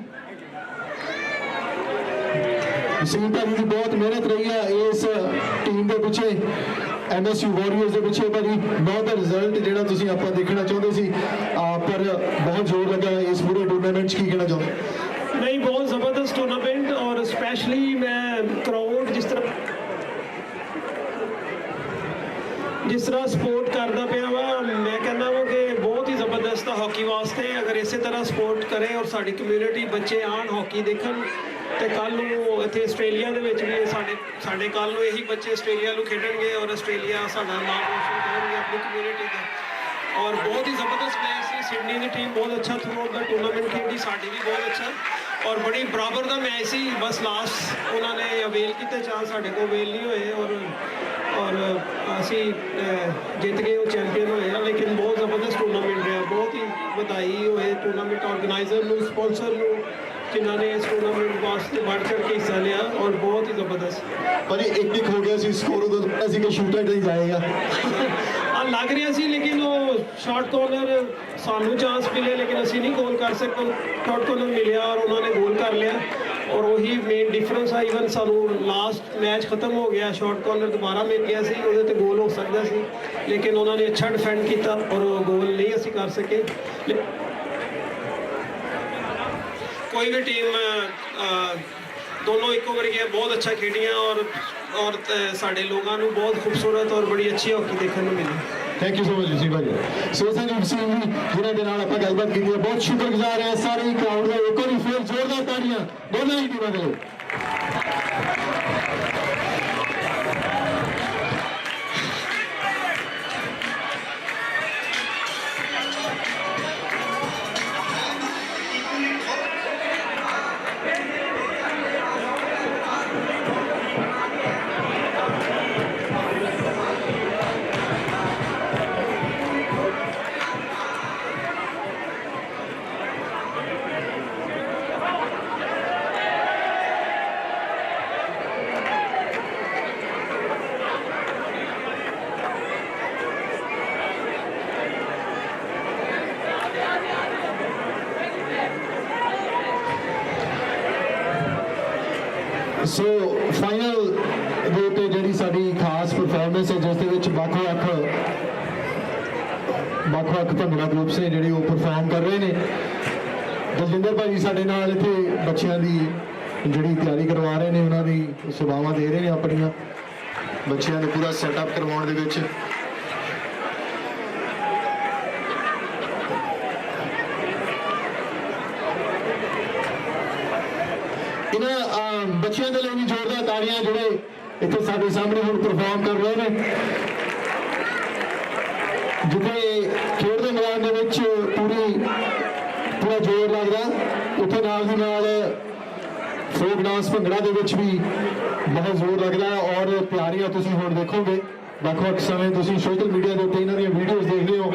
S1: ਵਸੀਮ ਭਾਈ ਦੀ ਬਹੁਤ ਮਿਹਨਤ ਰਹੀ ਹੈ ਇਸ ਟੀਮ ਦੇ ਪਿੱਛੇ MSU ਵਾਰੀਅਰਸ ਦੇ ਪਿੱਛੇ ਭਾਜੀ ਬਹੁਤ ਦਾ ਰਿਜ਼ਲਟ ਜਿਹੜਾ ਤੁਸੀਂ ਆਪਾਂ ਦੇਖਣਾ ਚਾਹੁੰਦੇ ਸੀ ਪਰ ਬਹੁਤ ਜ਼ੋਰ ਲੱਗਾ ਇਸ ਪੂਰੇ ਟੂਰਨਾਮੈਂਟ 'ਚ ਕੀ ਕਹਿਣਾ ਚਾਹੁੰਦੇ
S6: नहीं बहुत ज़बरदस्त टूर्नामेंट और स्पेशली मैं क्राउड जिस तरह सपोर्ट करता पाया वा मैं कहना वा कि बहुत ही ज़बरदस्त है हॉकी वास्ते अगर इस तरह सपोर्ट करें और साड़ी कम्यूनिटी बच्चे आन हॉकी देखन तो कल इतने आस्ट्रेलिया भी साढ़े कल यही बच्चे आस्ट्रेलिया खेडणगे और आस्ट्रेलिया साडा नाम रोशन करेंगे अपनी कम्यूनिटी का और बहुत ही ज़बरदस्त प्लेयर सी सिडनी की टीम बहुत अच्छा थ्रू आउट द टूर्नामेंट खेली साड़ी भी बहुत अच्छा ਔਰ ਬੜੀ ਬਰਾਬਰ ਦਾ ਮੈਚ ਸੀ ਬਸ ਲਾਸਟ ਉਹਨਾਂ ਨੇ ਅਵੇਲ ਕੀਤੇ ਚਾਂਸ ਸਾਡੇ ਕੋਲ ਅਵੇਲ ਨਹੀਂ ਹੋਏ ਔਰ ਅਸੀਂ ਜਿੱਤ ਗਏ ਉਹ ਚੈਂਪੀਅਨ ਹੋਏ ਆ ਲੇਕਿਨ ਬਹੁਤ ਜ਼ਬਰਦਸਤ ਟੂਰਨਾਮੈਂਟ ਰਿਹਾ ਬਹੁਤ ਹੀ ਵਧਾਈ ਹੋਏ ਟੂਰਨਾਮੈਂਟ ਆਰਗੇਨਾਈਜ਼ਰ ਨੂੰ ਸਪਾਂਸਰ ਨੂੰ ਜਿਨ੍ਹਾਂ ਨੇ ਇਸ ਟੂਰਨਾਮੈਂਟ ਵਾਸਤੇ ਵੱਧ ਚੜ੍ਹ ਕੇ ਹਿੱਸਾ ਲਿਆ ਔਰ ਬਹੁਤ ਹੀ ਜ਼ਬਰਦਸਤ
S1: ਪਰ ਇਹ ਇੱਕ ਹੋ ਗਿਆ ਸੀ ਸਕੋਰ ਉਦੋਂ ਅਸੀਂ ਕਿ ਸ਼ੂਟਰ ਨਹੀਂ ਜਾਏਗਾ
S6: ਲੱਗ ਰਿਹਾ ਸੀ ਲੇਕਿਨ ਉਹ ਸ਼ਾਰਟ ਕਾਰਨਰ ਸਾਨੂੰ ਚਾਂਸ ਮਿਲੇ ਲੇਕਿਨ ਅਸੀਂ ਨਹੀਂ ਗੋਲ ਕਰ ਸਕੇ ਸ਼ਾਰਟ ਕਾਰਨਰ ਮਿਲਿਆ ਔਰ ਉਹਨਾਂ ਨੇ ਗੋਲ ਕਰ ਲਿਆ ਔਰ ਉਹੀ ਮੇਨ ਡਿਫਰੈਂਸ ਆ ਈਵਨ ਸਾਨੂੰ ਲਾਸਟ ਮੈਚ ਖਤਮ ਹੋ ਗਿਆ ਸ਼ਾਰਟ ਕਾਰਨਰ ਦੁਬਾਰਾ ਮਿਲ ਗਿਆ ਸੀ ਉਹਦੇ ਤੇ ਗੋਲ ਹੋ ਸਕਦਾ ਸੀ ਲੇਕਿਨ ਉਹਨਾਂ ਨੇ ਅੱਛਾ ਡਿਫੈਂਡ ਕੀਤਾ ਔਰ ਗੋਲ ਨਹੀਂ ਅਸੀਂ ਕਰ ਸਕੇ ਕੋਈ ਵੀ ਟੀਮ ਦੋਨੋਂ ਇੱਕੋ ਵਰਗੀਆਂ ਬਹੁਤ ਅੱਛਾ ਖੇਡੀਆਂ ਔਰ ਸਾਡੇ ਲੋਕਾਂ ਨੂੰ ਬਹੁਤ ਖੂਬਸੂਰਤ ਔਰ ਬੜੀ ਅੱਛੀ ਹਾਕੀ ਦੇਖਣ ਨੂੰ ਮਿਲੀ
S1: ਥੈਂਕ ਯੂ ਸੋ ਮਚ ਜੀ ਭਾਈ ਸੋ ਸੰਜੀਵ ਸਿੰਘ ਜੀ ਜਿਨ੍ਹਾਂ ਦੇ ਨਾਲ ਆਪਾਂ ਗੱਲਬਾਤ ਕੀਤੀ ਹੈ ਬਹੁਤ ਸ਼ੁਕਰਗੁਜ਼ਾਰ ਹਾਂ ਸਾਰੇ ਕਰਾਊਡ ਦਾ ਇੱਕ ਵਾਰੀ ਫੇਰ ਜ਼ੋਰਦਾਰ ਤਾੜੀਆਂ ਦੋਨਾਂ ਹੀ ਟੀਮਾਂ ਦੇ ਲਈ ਸੋ ਫਾਈਨਲ ਦੇ ਉੱਤੇ ਜਿਹੜੀ ਸਾਡੀ ਖਾਸ ਪਰਫਾਰਮੈਂਸ ਹੈ ਜਿਸ ਦੇ ਵਿੱਚ ਵੱਖ-ਵੱਖ ਭੰਗੜਾ ਗਰੁੱਪਸ ਨੇ ਜਿਹੜੇ ਉਹ ਪਰਫਾਰਮ ਕਰ ਰਹੇ ਨੇ ਦਲਜਿੰਦਰ ਭਾਜੀ ਸਾਡੇ ਨਾਲ ਇੱਥੇ ਬੱਚਿਆਂ ਦੀ ਜਿਹੜੀ ਤਿਆਰੀ ਕਰਵਾ ਰਹੇ ਨੇ ਉਹਨਾਂ ਦੀ ਸੇਵਾਵਾਂ ਦੇ ਰਹੇ ਨੇ ਆਪਣੀਆਂ ਬੱਚਿਆਂ ਨੂੰ ਪੂਰਾ ਸੈਟਅਪ ਕਰਵਾਉਣ ਦੇ ਵਿੱਚ ਇਹਨਾਂ ਬੱਚਿਆਂ ਦੇ ਲਈ ਵੀ ਜ਼ੋਰਦਾਰ ਤਾੜੀਆਂ ਜਿਹੜੇ ਇੱਥੇ ਸਾਡੇ ਸਾਹਮਣੇ ਹੁਣ ਪਰਫਾਰਮ ਕਰ ਰਹੇ ਨੇ ਜਿੱਥੇ ਖੇਡ ਦੇ ਮੈਦਾਨ ਦੇ ਵਿੱਚ ਪੂਰਾ ਜ਼ੋਰ ਲੱਗਦਾ ਉੱਥੇ ਨਾਲ ਦੀ ਨਾਲ ਫੋਕ ਡਾਂਸ ਭੰਗੜਾ ਦੇ ਵਿੱਚ ਵੀ ਬਹੁਤ ਜ਼ੋਰ ਲੱਗਦਾ ਔਰ ਤਿਆਰੀਆਂ ਤੁਸੀਂ ਹੁਣ ਦੇਖੋਗੇ ਵੱਖ-ਵੱਖ ਸਮੇਂ ਤੁਸੀਂ ਸੋਸ਼ਲ ਮੀਡੀਆ ਦੇ ਉੱਤੇ ਇਹਨਾਂ ਦੀਆਂ ਵੀਡੀਓਜ਼ ਦੇਖਦੇ ਹੋ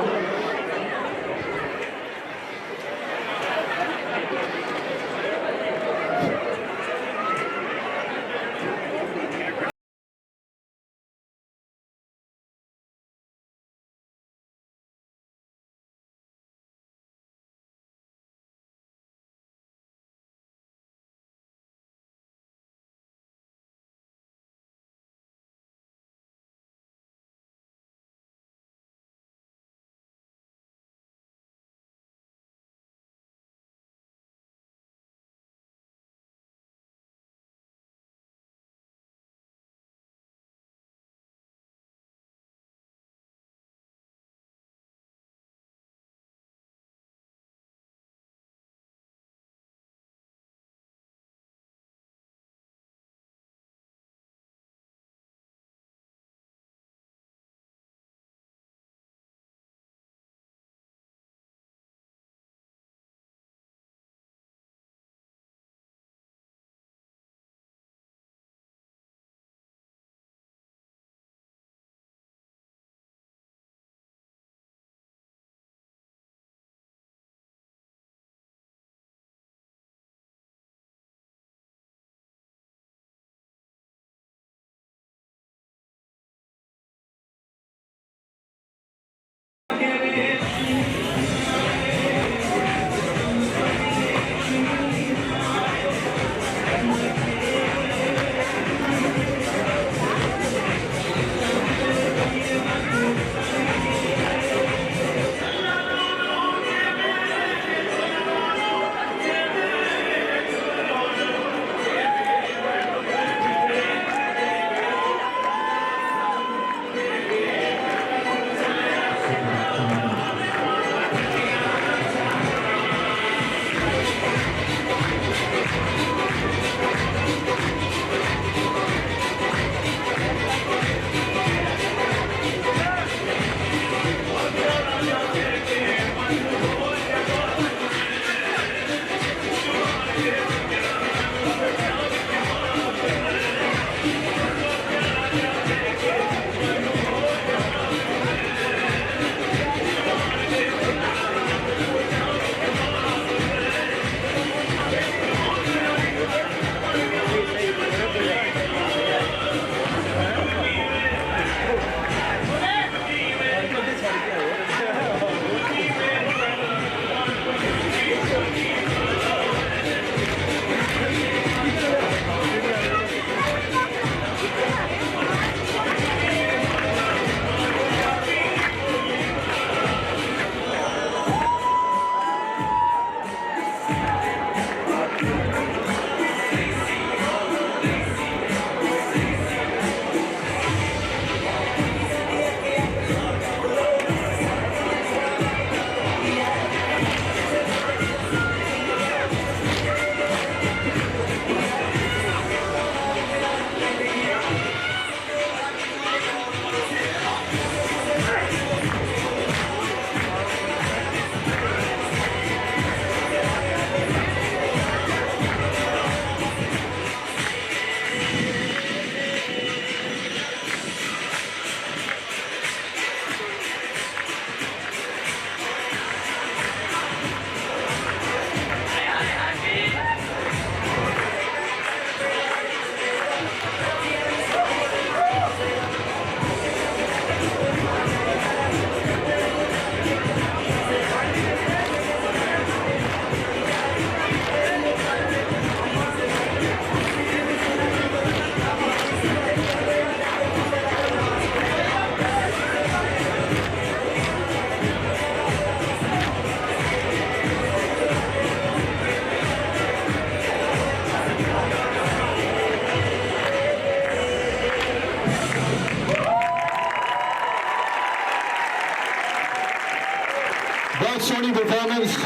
S1: बहुत सोहनी परफॉर्मेंस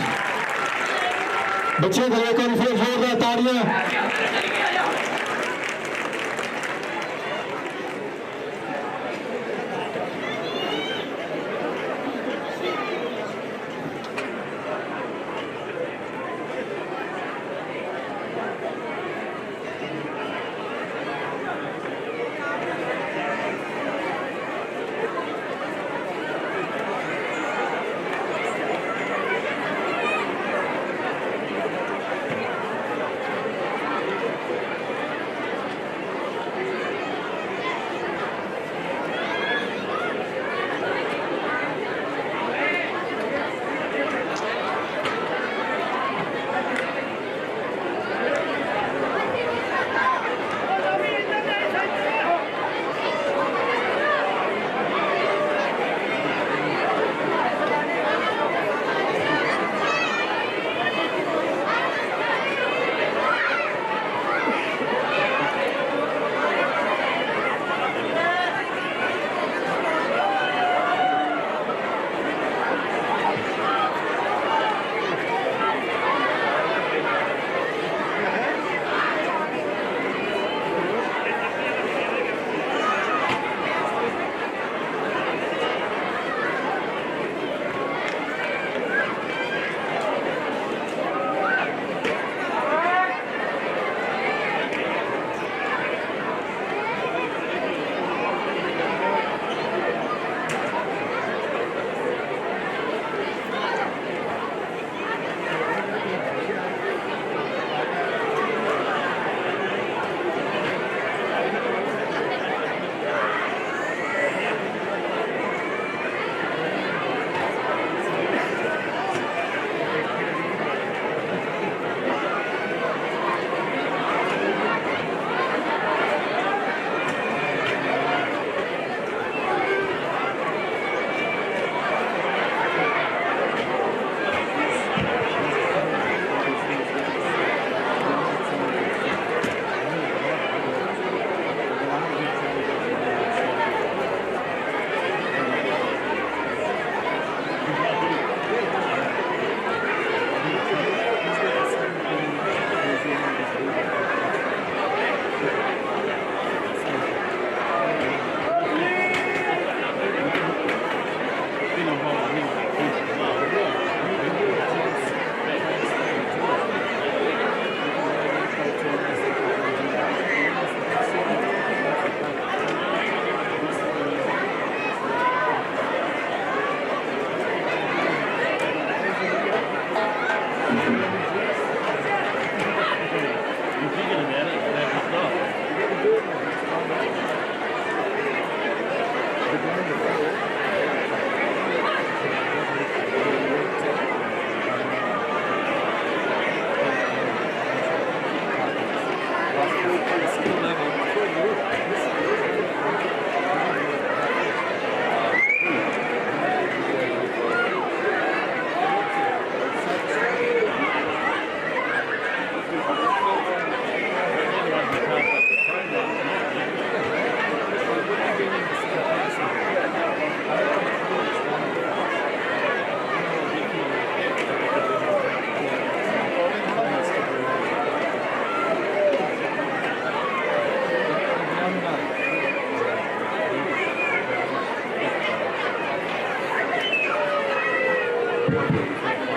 S1: बच्चे का एक बार फिर जोरदार तालियां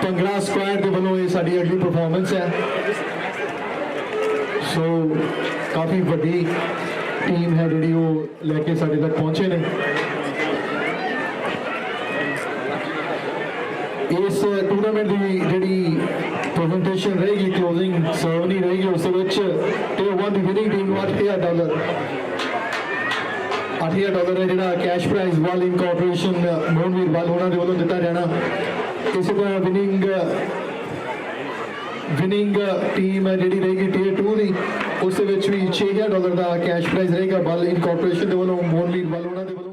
S1: ਭੰਗੜਾ ਸਕੁਐਡ ਦੇ ਵੱਲੋਂ ਇਹ ਸਾਡੀ ਅਗਲੀ ਪਰਫਾਰਮੈਂਸ ਹੈ ਸੋ ਕਾਫੀ ਵੱਡੀ ਟੀਮ ਹੈ ਜਿਹੜੀ ਉਹ ਲੈ ਕੇ ਸਾਡੇ ਤੱਕ ਪਹੁੰਚੇ ਨੇ ਇਸ ਟੂਰਨਾਮੈਂਟ ਦੀ ਜਿਹੜੀ ਪ੍ਰੈਜੈਂਟੇਸ਼ਨ ਰਹੇਗੀ ਕਲੋਜ਼ਿੰਗ ਸਰਵਨੀ ਰਹੇਗੀ ਉਸ ਵਿੱਚ ਟੀਅਰ 1 ਦੀ ਵਿਨਿੰਗ ਟੀਮ ਨੂੰ $8,000 $8,000 ਹੈ ਜਿਹੜਾ ਕੈਸ਼ ਪ੍ਰਾਈਜ਼ ਵਾਲ ਇਨਕੋਰਪੋਰੇਸ਼ਨ ਮੋਹਨਵੀਰ ਵਾਲ ਉਹਨਾਂ ਦੇ ਵੱਲੋਂ ਦਿੱਤਾ ਜਾਣਾ ਇਸੇ ਤਰ੍ਹਾਂ ਵਿਨਿੰਗ ਟੀਮ ਜਿਹੜੀ ਰਹੇਗੀ ਟੀਅਰ 2 ਦੀ ਉਸ ਦੇ ਵਿੱਚ ਵੀ $6,000 ਦਾ ਕੈਸ਼ ਪ੍ਰਾਈਜ਼ ਰਹੇਗਾ ਵਾਲ ਇਨਕੋਰਪੋਰੇਸ਼ਨ ਦੇ ਵੱਲੋਂ ਮੋਹਨਵੀਰ ਵਾਲ ਉਹਨਾਂ ਦੇ ਵੱਲੋਂ